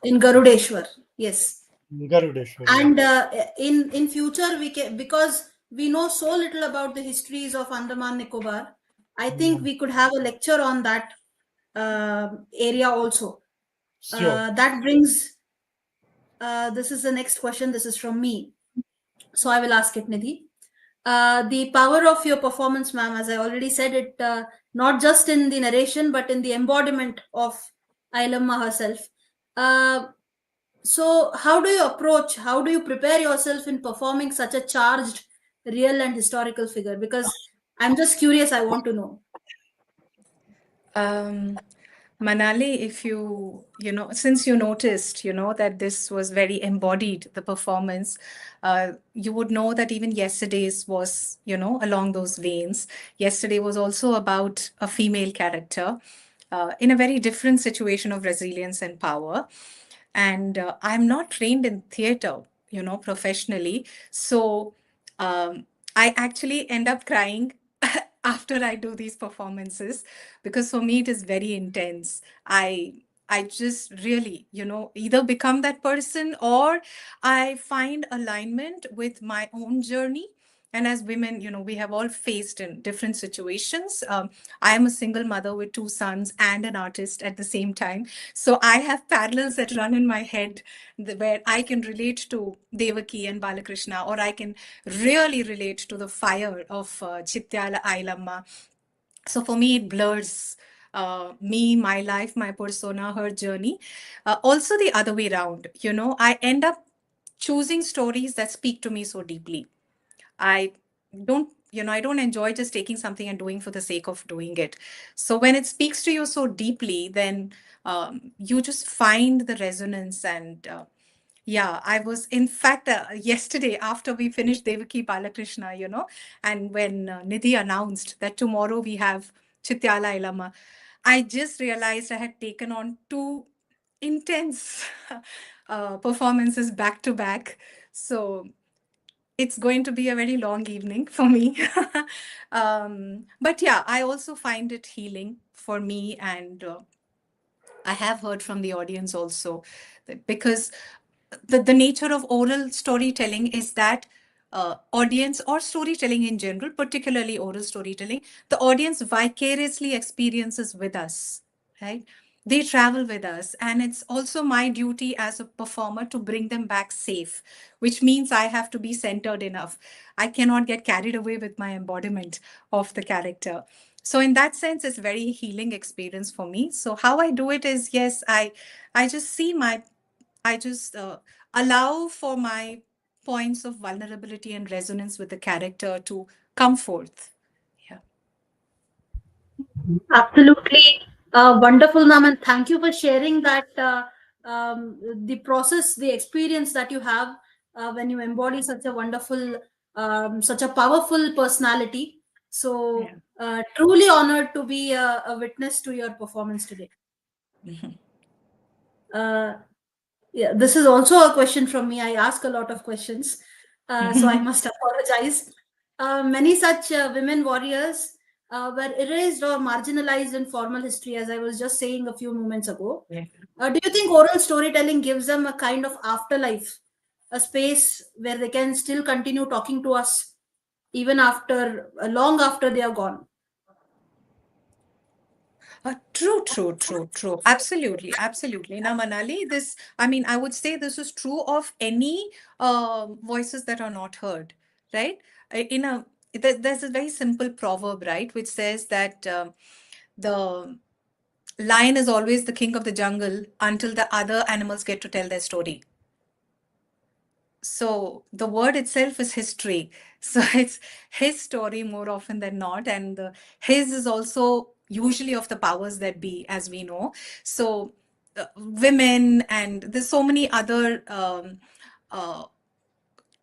in Garudeshwar. Yes. Garudeshwar, yeah. And in future we can, because we know so little about the histories of Andaman Nicobar, I think Mm, we could have a lecture on that area also. sure. That brings, this is the next question, this is from me, so I will ask it, Nidhi. The power of your performance, ma'am, as I already said it, not just in the narration but in the embodiment of Ilamma herself. uh, so, how do you approach, how do you prepare yourself in performing such a charged, real, and historical figure? Because I'm just curious, I want to know. Um, Manali, if since you noticed, that this was very embodied, the performance, you would know that even yesterday's was, along those veins. Yesterday was also about a female character in a very different situation of resilience and power. And I'm not trained in theater, professionally. So I actually end up crying after I do these performances because for me it is very intense. I just really, either become that person or I find alignment with my own journey. And as women, we have all faced in different situations. I am a single mother with two sons and an artist at the same time. So I have parallels that run in my head where I can relate to Devaki and Balakrishna, or I can really relate to the fire of Chityala Ilamma. So for me, it blurs me, my life, my persona, her journey. Also, the other way around, I end up choosing stories that speak to me so deeply. I I don't enjoy just taking something and doing for the sake of doing it. So when it speaks to you so deeply, then you just find the resonance. And yeah, I was, in fact, yesterday after we finished Devaki Balakrishna, and when Nidhi announced that tomorrow we have Chityala Ilamma, I just realized I had taken on two intense performances back to back. So it's going to be a very long evening for me. But yeah, I also find it healing for me. And I have heard from the audience also that because the nature of oral storytelling is that audience, or storytelling in general, particularly oral storytelling, the audience vicariously experiences with us, right? They travel with us, and it's also my duty as a performer to bring them back safe, which means I have to be centered enough. I cannot get carried away with my embodiment of the character. So in that sense, it's very healing experience for me. So how I do it is, yes, I just see my I just allow for my points of vulnerability and resonance with the character to come forth. Yeah. Absolutely wonderful, ma'am, and thank you for sharing that the process, the experience that you have when you embody such a wonderful, such a powerful personality. So, Yeah. truly honored to be a witness to your performance today. Mhm. Uh, yeah, this is also a question from me. I ask a lot of questions, so I must apologize. Many such women warriors were erased or marginalized in formal history, as I was just saying a few moments ago. Yeah. Do you think oral storytelling gives them a kind of afterlife, a space where they can still continue talking to us even after, long after they are gone? True. Absolutely, absolutely. Now, Manali, I mean, I would say this is true of any voices that are not heard, right? In there's a very simple proverb, right, which says that the lion is always the king of the jungle until the other animals get to tell their story. So the word itself is history. So it's his story more often than not. And his is also usually of the powers that be, as we know. So women, and there's so many other uh,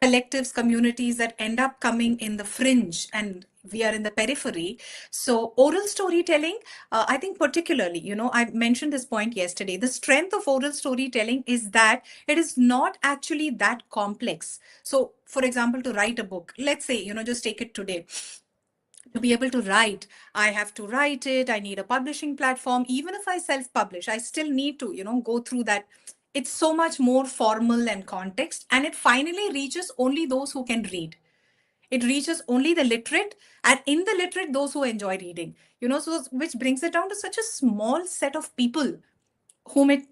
collectives, communities that end up coming in the fringe, and we are in the periphery. So oral storytelling, I think particularly, I mentioned this point yesterday, the strength of oral storytelling is that it is not actually that complex. So for example, to write a book, let's say, just take it today, to be able to write, I have to write it, I need a publishing platform. Even if I self publish, I still need to go through that. It's so much more formal and context, and it finally reaches only those who can read. It reaches only the literate, and in the literate, those who enjoy reading. So which brings it down to such a small set of people whom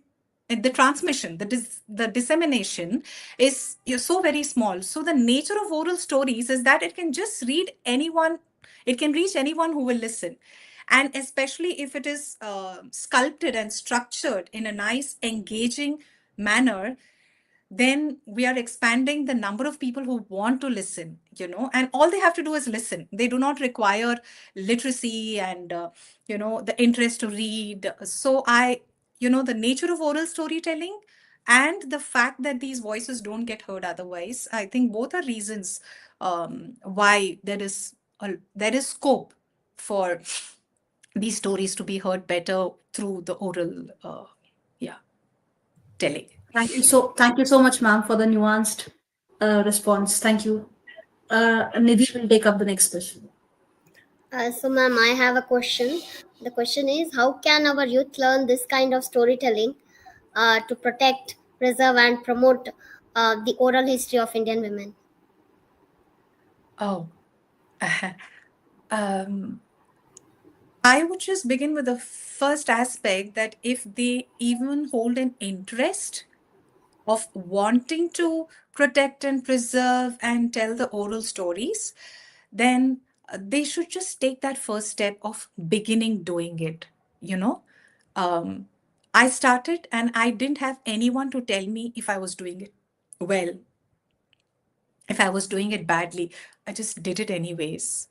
the transmission, the dissemination is so very small. So the nature of oral stories is that it can just read anyone, it can reach anyone who will listen. And especially if it is sculpted and structured in a nice engaging manner, then we are expanding the number of people who want to listen, and all they have to do is listen. They do not require literacy and the interest to read. So the nature of oral storytelling and the fact that these voices don't get heard otherwise, I think both are reasons why there is scope for these stories to be heard better through the oral yeah telling. Thank you so much, ma'am, for the nuanced response. Thank you. Nidhi will take up the next question. So, ma'am, I have a question. The question is, how can our youth learn this kind of storytelling to protect, preserve, and promote the oral history of Indian women? Oh, um, I would just begin with the first aspect that if they even hold an interest of wanting to protect and preserve and tell the oral stories, then they should just take that first step of beginning doing it. You know, um, I started and I didn't have anyone to tell me if I was doing it well, if I was doing it badly. I just did it anyways.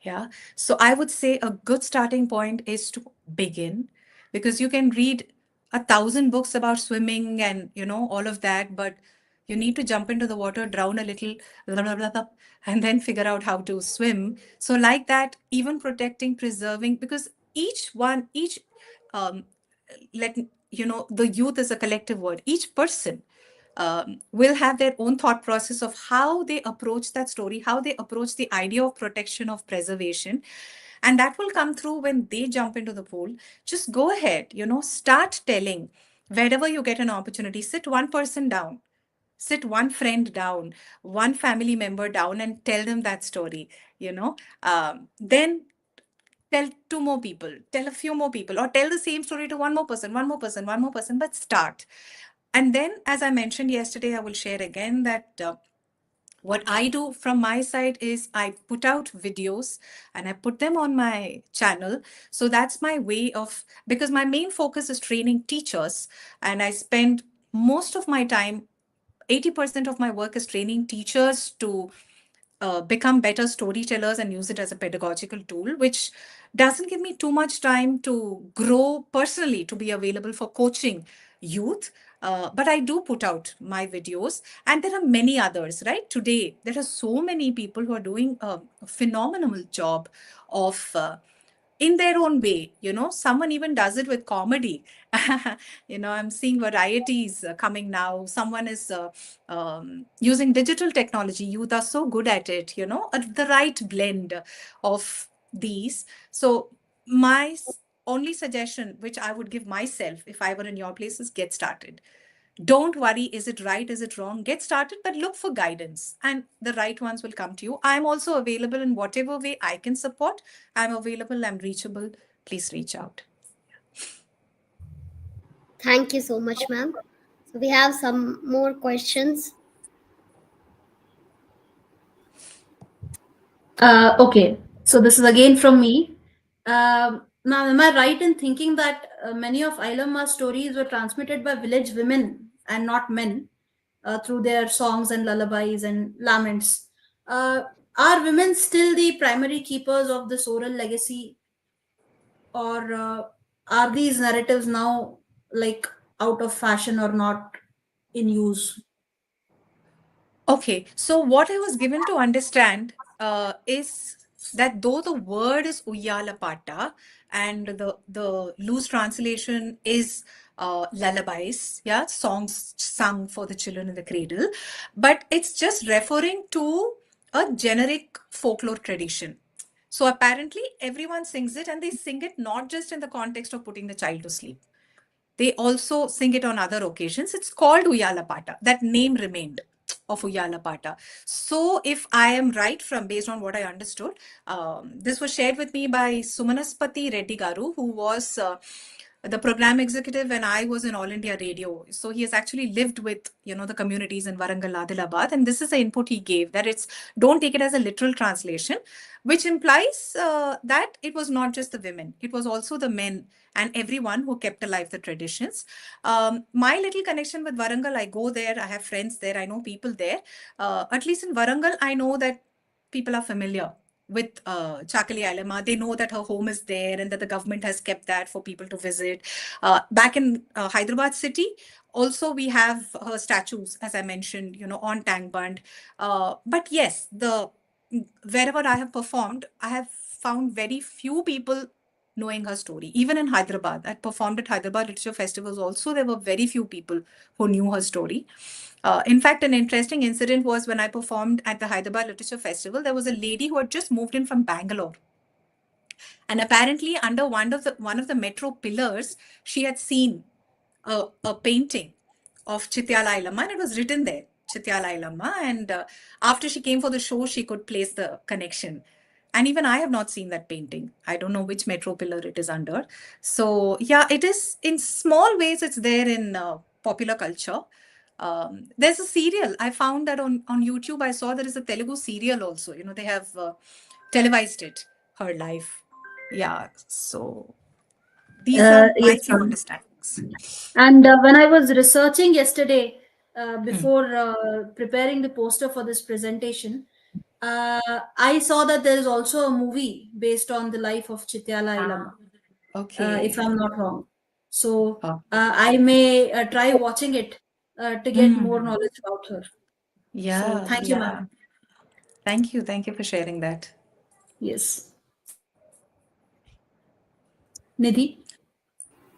Yeah. So I would say a good starting point is to begin, because you can read 1,000 books about swimming and, all of that, but you need to jump into the water, drown a little, blah, blah, blah, blah, and then figure out how to swim. So, like that, even protecting, preserving, because um, let the youth is a collective word. Each person will have their own thought process of how they approach that story, how they approach the idea of protection, of preservation. And that will come through when they jump into the pool. Just go ahead, start telling. Wherever you get an opportunity, sit one person down, sit one friend down, one family member down, and tell them that story. Then tell two more people, tell a few more people, or tell the same story to one more person, one more person, one more person, but start. And then, as I mentioned yesterday, I will share again that what I do from my side is I put out videos and I put them on my channel. So that's my way of, because my main focus is training teachers, and I spend most of my time, 80% of my work is training teachers to become better storytellers and use it as a pedagogical tool, which doesn't give me too much time to grow personally to be available for coaching youth. But I do put out my videos, and there are many others, right? Today, there are so many people who are doing a phenomenal job of in their own way. Someone even does it with comedy. I'm seeing varieties coming now. Someone is using digital technology. Youth are so good at it, the right blend of these. So my only suggestion which I would give myself if I were in your place is get started. Don't worry, is it right, is it wrong? Get started, but look for guidance, and the right ones will come to you. I'm also available in whatever way I can support. I'm available, I'm reachable. Please reach out. Thank you so much, ma'am. So we have some more questions. Okay, so this is again from me. Now, am I right in thinking that many of Ilamma's stories were transmitted by village women and not men through their songs and lullabies and laments? Uh, are women still the primary keepers of this oral legacy, or are these narratives now like out of fashion or not in use? Okay, so what I was given to understand is that though the word is Uyalapata and the loose translation is lullabies, yeah, songs sung for the children in the cradle, but it's just referring to a generic folklore tradition. So apparently everyone sings it, and they sing it not just in the context of putting the child to sleep. They also sing it on other occasions. It's called Uyalapata. That name remained of Uyalapata. So, if I am right from based on what I understood, this was shared with me by Sumanaspati Reddy Garu, who was the program executive when I was in All India Radio. So he has actually lived with the communities in Warangal, Adilabad, and this is the input he gave, that it's don't take it as a literal translation, which implies that it was not just the women, it was also the men and everyone who kept alive the traditions. My little connection with Warangal, I go there, I have friends there, I know people there. At least in Warangal, I know that people are familiar with Chakali Ilamma. They know that her home is there and that the government has kept that for people to visit. Back in Hyderabad city, also we have her statues, as I mentioned, on Tank Bund. But yes, the wherever I have performed, I have found very few people knowing her story. Even in Hyderabad, I performed at Hyderabad Literature Festivals also, there were very few people who knew her story. In fact, an interesting incident was when I performed at the Hyderabad Literature Festival, there was a lady who had just moved in from Bangalore. And apparently, under one of the metro pillars, she had seen a painting of Chityala Ilamma, and it was written there, Chityala Ilamma. And after she came for the show, she could place the connection. And even I have not seen that painting. I don't know which metro pillar it is under. So yeah, it is in small ways. It's there in popular culture. There's a serial. I found that on YouTube. I saw there is a Telugu serial also. They have televised it. Her life. Yeah. So these are my Yes, few ma'am. understandings. And when I was researching yesterday, Hmm. before preparing the poster for this presentation, I saw that there is also a movie based on the life of Chityala Ilamma, if Okay. I'm not wrong. So Oh. I may try watching it to get more Hmm. knowledge about her. So Yeah, thank you, yeah. ma'am. Thank you. Thank you for sharing that. Yes. Nidhi?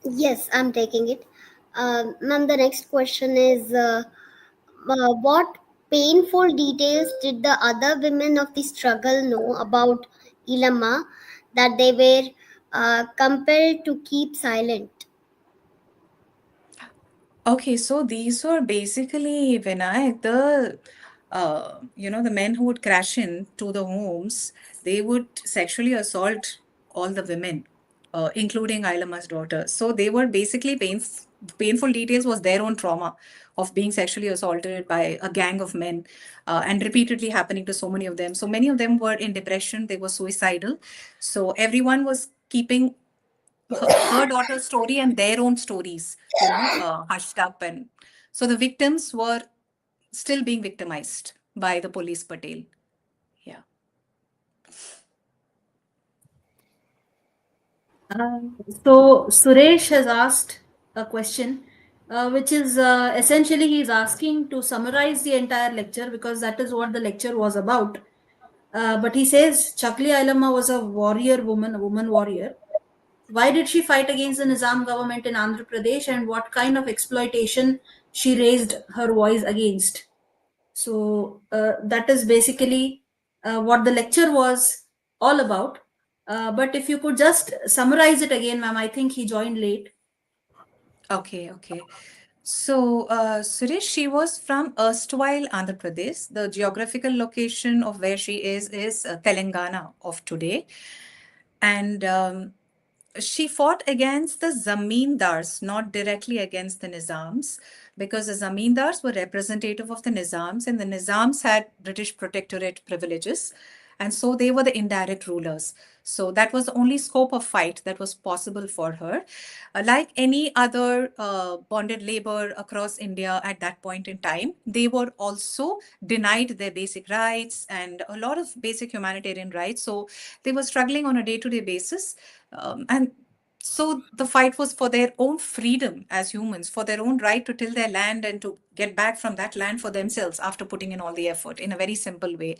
Yes, I'm taking it. Ma'am, the next question is what painful details did the other women of the struggle know about Ilamma that they were compelled to keep silent? Okay, so these were basically Vinayak, the men who would crash into the homes, they would sexually assault all the women, including Ilama's daughter. So they were basically painful details was their own trauma of being sexually assaulted by a gang of men, and repeatedly happening to so many of them. So many of them were in depression, they were suicidal. So everyone was keeping her daughter's story and their own stories, hushed up. And so the victims were still being victimized by the police Patel. Yeah. Uh, so Suresh has asked a question, which is essentially he's asking to summarize the entire lecture because that is what the lecture was about. But he says Chakli Ailama was a warrior woman, a woman warrior. Why did she fight against the Nizam government in Andhra Pradesh, and what kind of exploitation she raised her voice against? So that is basically what the lecture was all about. But if you could just summarize it again, ma'am, I think he joined late. Okay, okay. So, Suresh, she was from erstwhile Andhra Pradesh. The geographical location of where she is Telangana of today. And she fought against the zamindars, not directly against the nizams, because the zamindars were representative of the nizams, and the nizams had British protectorate privileges, and so they were the indirect rulers. So that was the only scope of fight that was possible for her. Like any other bonded labor across India at that point in time, they were also denied their basic rights and a lot of basic humanitarian rights. So they were struggling on a day-to-day basis. And so the fight was for their own freedom as humans, for their own right to till their land and to get back from that land for themselves after putting in all the effort in a very simple way,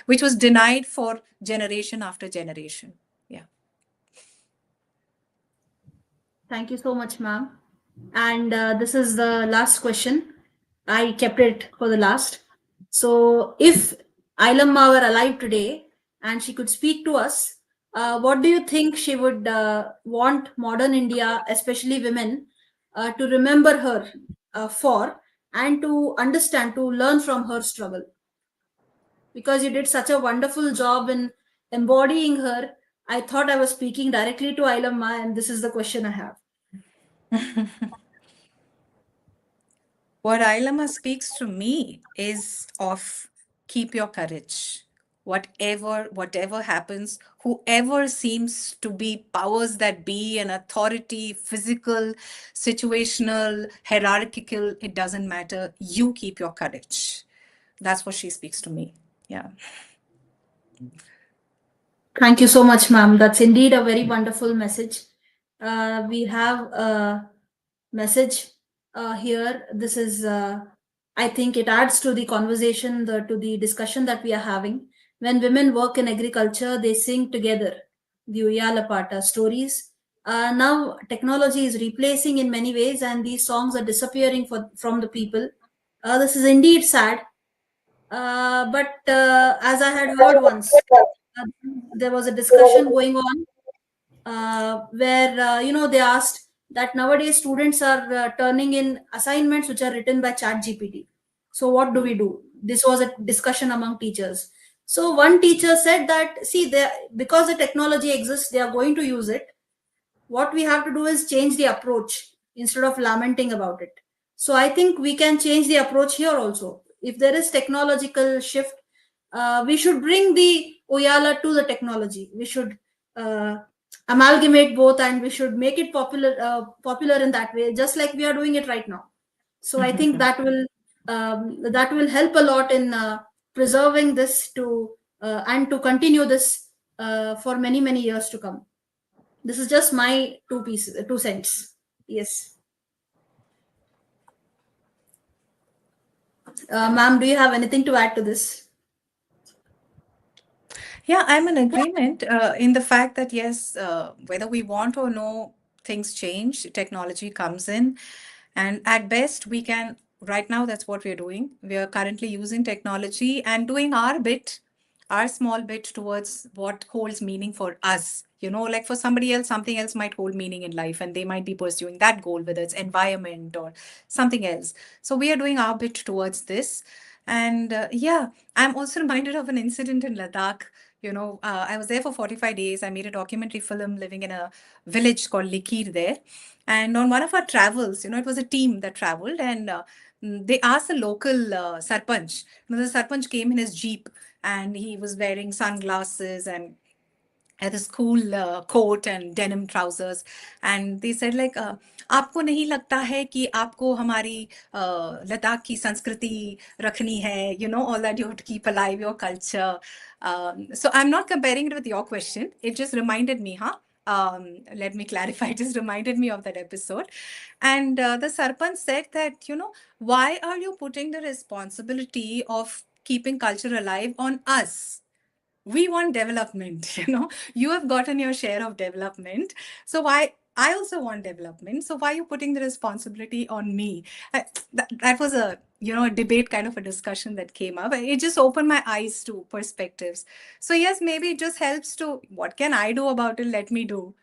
which was denied for generation after generation. Yeah. Thank you so much, ma'am. And this is the last question. I kept it for the last. So, if Ilamma were alive today and she could speak to us, what do you think she would want modern India, especially women, to remember her for and to understand, to learn from her struggle? Because you did such a wonderful job in embodying her, I thought I was speaking directly to Ilamma, and this is the question I have. What Ilama speaks to me is of keep your courage. Whatever happens, whoever seems to be powers that be, an authority, physical, situational, hierarchical, it doesn't matter. You keep your courage. That's what she speaks to me. Yeah. Thank you so much, ma'am. That's indeed a very wonderful message. We have a message here. This is, I think, it adds to the conversation, to the discussion that we are having. When women work in agriculture, they sing together the Uyalapata stories. Now, technology is replacing in many ways, and these songs are disappearing from the people. This is indeed sad. But as I had heard once, uh, there was a discussion going on. where they asked that nowadays students are turning in assignments which are written by chat gpt. So what do we do? This was a discussion among teachers. So one teacher said that, see, because the technology exists, they are going to use it. What we have to do is change the approach instead of lamenting about it. So I think we can change the approach here also. If there is technological shift, we should bring the Oyala to the technology. We should uh, amalgamate both, and we should make it popular in that way, just like we are doing it right now. So I think that will help a lot in preserving this to and to continue this for many years to come. This is just my 2 cents. Yes. Ma'am, do you have anything to add to this? Yeah, I'm in agreement in the fact that yes, whether we want or no, things change, technology comes in, and at best, we can. Right now, that's what we're doing. We are currently using technology and doing our small bit towards what holds meaning for us. Like for somebody else, something else might hold meaning in life, and they might be pursuing that goal, whether it's environment or something else. So we are doing our bit towards this. And yeah, I'm also reminded of an incident in Ladakh. I was there for 45 days. I made a documentary film living in a village called Likir there. And on one of our travels, it was a team that traveled, and they asked the local sarpanch. The sarpanch came in his jeep, and he was wearing sunglasses and had this cool coat and denim trousers. And they said like, आपको नहीं लगता है कि आपको हमारी लद्दाख की संस्कृति रखनी है, all that you have to keep alive your culture. So I'm not comparing it with your question. It just reminded me, let me clarify, it just reminded me of that episode. And the sarpanch said that, why are you putting the responsibility of keeping culture alive on us? We want development. You have gotten your share of development, so why I also want development, so why are you putting the responsibility on me? That was a debate, kind of a discussion that came up. It just opened my eyes to perspectives. So yes, maybe it just helps to, what can I do about it? Let me do.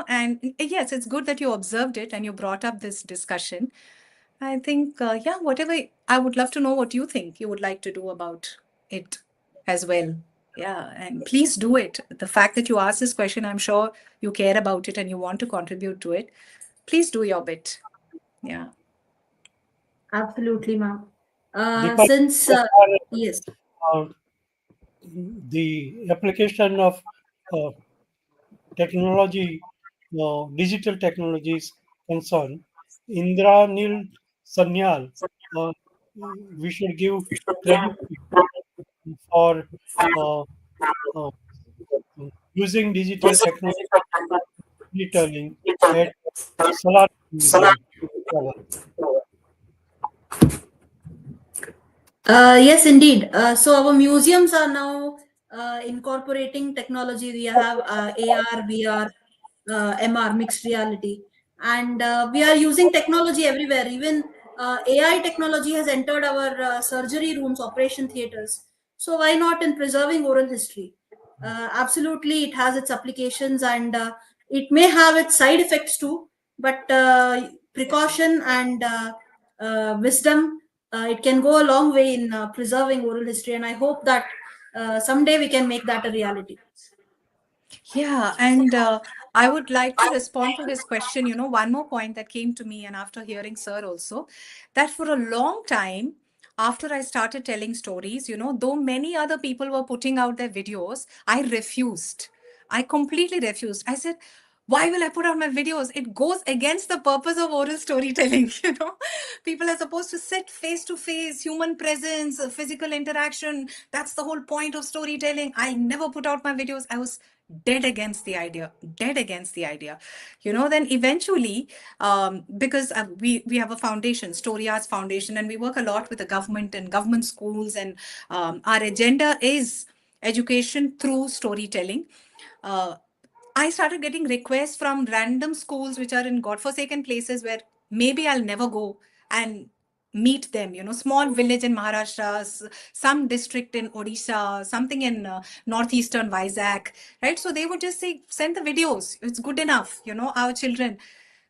And yes, it's good that you observed it and you brought up this discussion. I think, yeah, whatever, I would love to know what you think you would like to do about it as well. Yeah, and please do it. The fact that you asked this question, I'm sure you care about it and you want to contribute to it. Please do your bit. Yeah. Absolutely, ma'am. Deepa, Since so yes. far, the application of uh, technology, digital technologies concerned, Indra Nil Sanyal, uh, we should give credit for uh, uh, using digital technology storytelling at Salar Museum. Yes, indeed. So our museums are now incorporating technology. We have AR, VR, MR, mixed reality, and we are using technology everywhere. Even AI technology has entered our surgery rooms, operation theaters. So why not in preserving oral history? Absolutely, it has its applications, and it may have its side effects too. But precaution and wisdom, it can go a long way in preserving oral history, and I hope that someday we can make that a reality. Yeah, and I would like to respond to his question. One more point that came to me, and after hearing Sir also, that for a long time, after I started telling stories, though many other people were putting out their videos, I refused. I completely refused. I said, why will I put out my videos? It goes against the purpose of oral storytelling. People are supposed to sit face to face, human presence, physical interaction. That's the whole point of storytelling. I never put out my videos. I was dead against the idea, dead against the idea. Then eventually, because we have a foundation, Story Arts Foundation, and we work a lot with the government and government schools, and our agenda is education through storytelling. I started getting requests from random schools which are in godforsaken places where maybe I'll never go. And meet them, small village in Maharashtra, some district in Odisha, something in northeastern Vizag, right? So they would just say, send the videos, it's good enough, our children.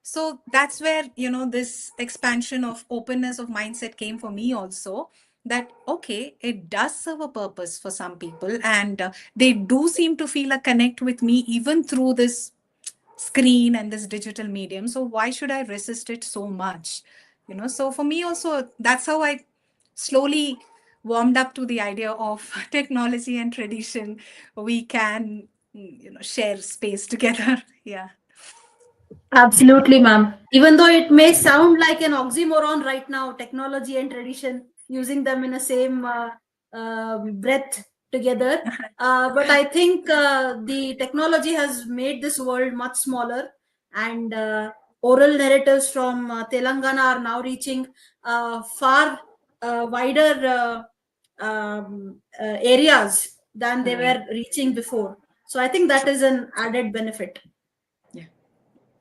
So that's where, this expansion of openness of mindset came for me also, that okay, it does serve a purpose for some people, and they do seem to feel a connect with me even through this screen and this digital medium. So why should I resist it so much? So for me also, that's how I slowly warmed up to the idea of technology and tradition. We can, share space together. Yeah. Absolutely, ma'am. Even though it may sound like an oxymoron right now, technology and tradition, using them in the same breath together. But I think the technology has made this world much smaller, and oral narratives from Telangana are now reaching far wider areas than they were reaching before. So I think that is an added benefit. Yeah.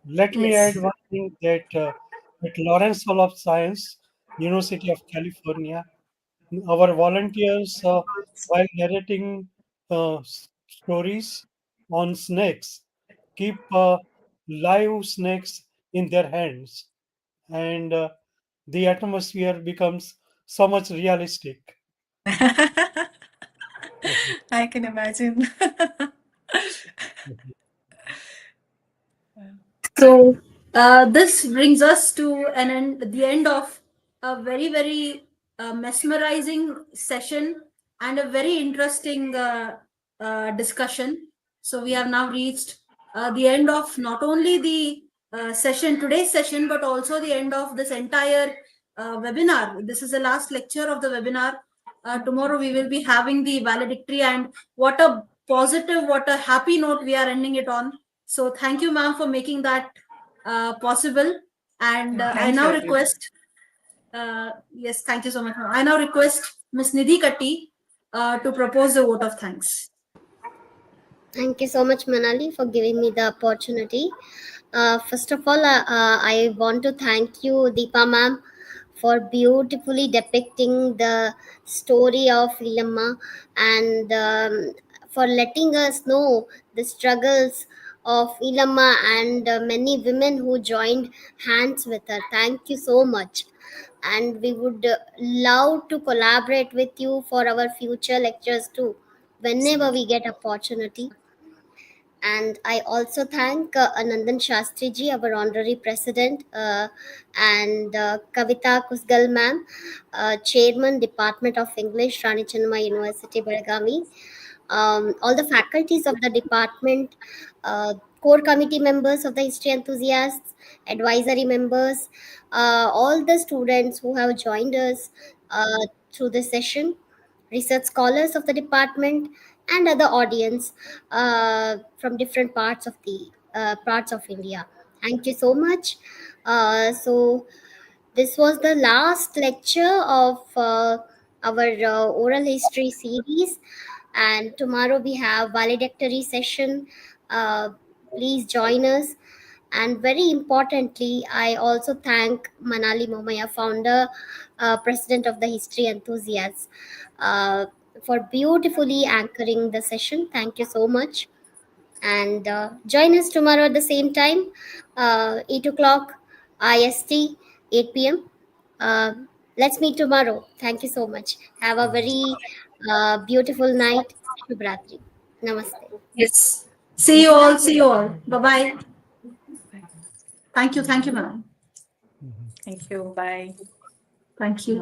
Let me add Yes. one thing that at Lawrence Hall of Science, University of California, our volunteers, while narrating stories on snakes, keep live snakes in their hands, and the atmosphere becomes so much realistic. I can imagine. So this brings us to the end of a very, very mesmerizing session and a very interesting discussion. So we have now reached the end of not only the today's session, but also the end of this entire webinar. This is the last lecture of the webinar. Tomorrow we will be having the valedictory, and what a positive, what a happy note we are ending it on. So thank you, ma'am, for making that possible. And I Thank you, now everyone. request, yes, thank you so much, ma'am. I now request Miss Nidhi Katti to propose the vote of thanks. Thank you so much, Manali, for giving me the opportunity. First of all, I want to thank you, Deepa ma'am, for beautifully depicting the story of Ilamma, and for letting us know the struggles of Ilamma and many women who joined hands with her. Thank you so much. And we would love to collaborate with you for our future lectures too, whenever we Absolutely. get opportunity. And I also thank Anandan Shastriji, our honorary president, and Kavita Kusgal ma'am, chairman, Department of English, Rani Chennamma University, Belgavi, all the faculties of the department, core committee members of the history enthusiasts, advisory members, all the students who have joined us through this session, research scholars of the department, and other audience from different parts of India. Thank you so much. So this was the last lecture of our oral history series, and tomorrow we have valedictory session. Uh, Please join us. And very importantly, I also thank Manali Momaya, founder, president of the History Enthusiasts, uh, for beautifully anchoring the session. Thank you so much. And join us tomorrow at the same time, 8 o'clock IST, 8 p.m. Uh, let's meet tomorrow. Thank you so much. Have a very beautiful night. Shubhratri. Namaste. Yes. See you all. See you all. Bye bye. Thank you. Thank you, ma'am. Thank you. Bye. Thank you.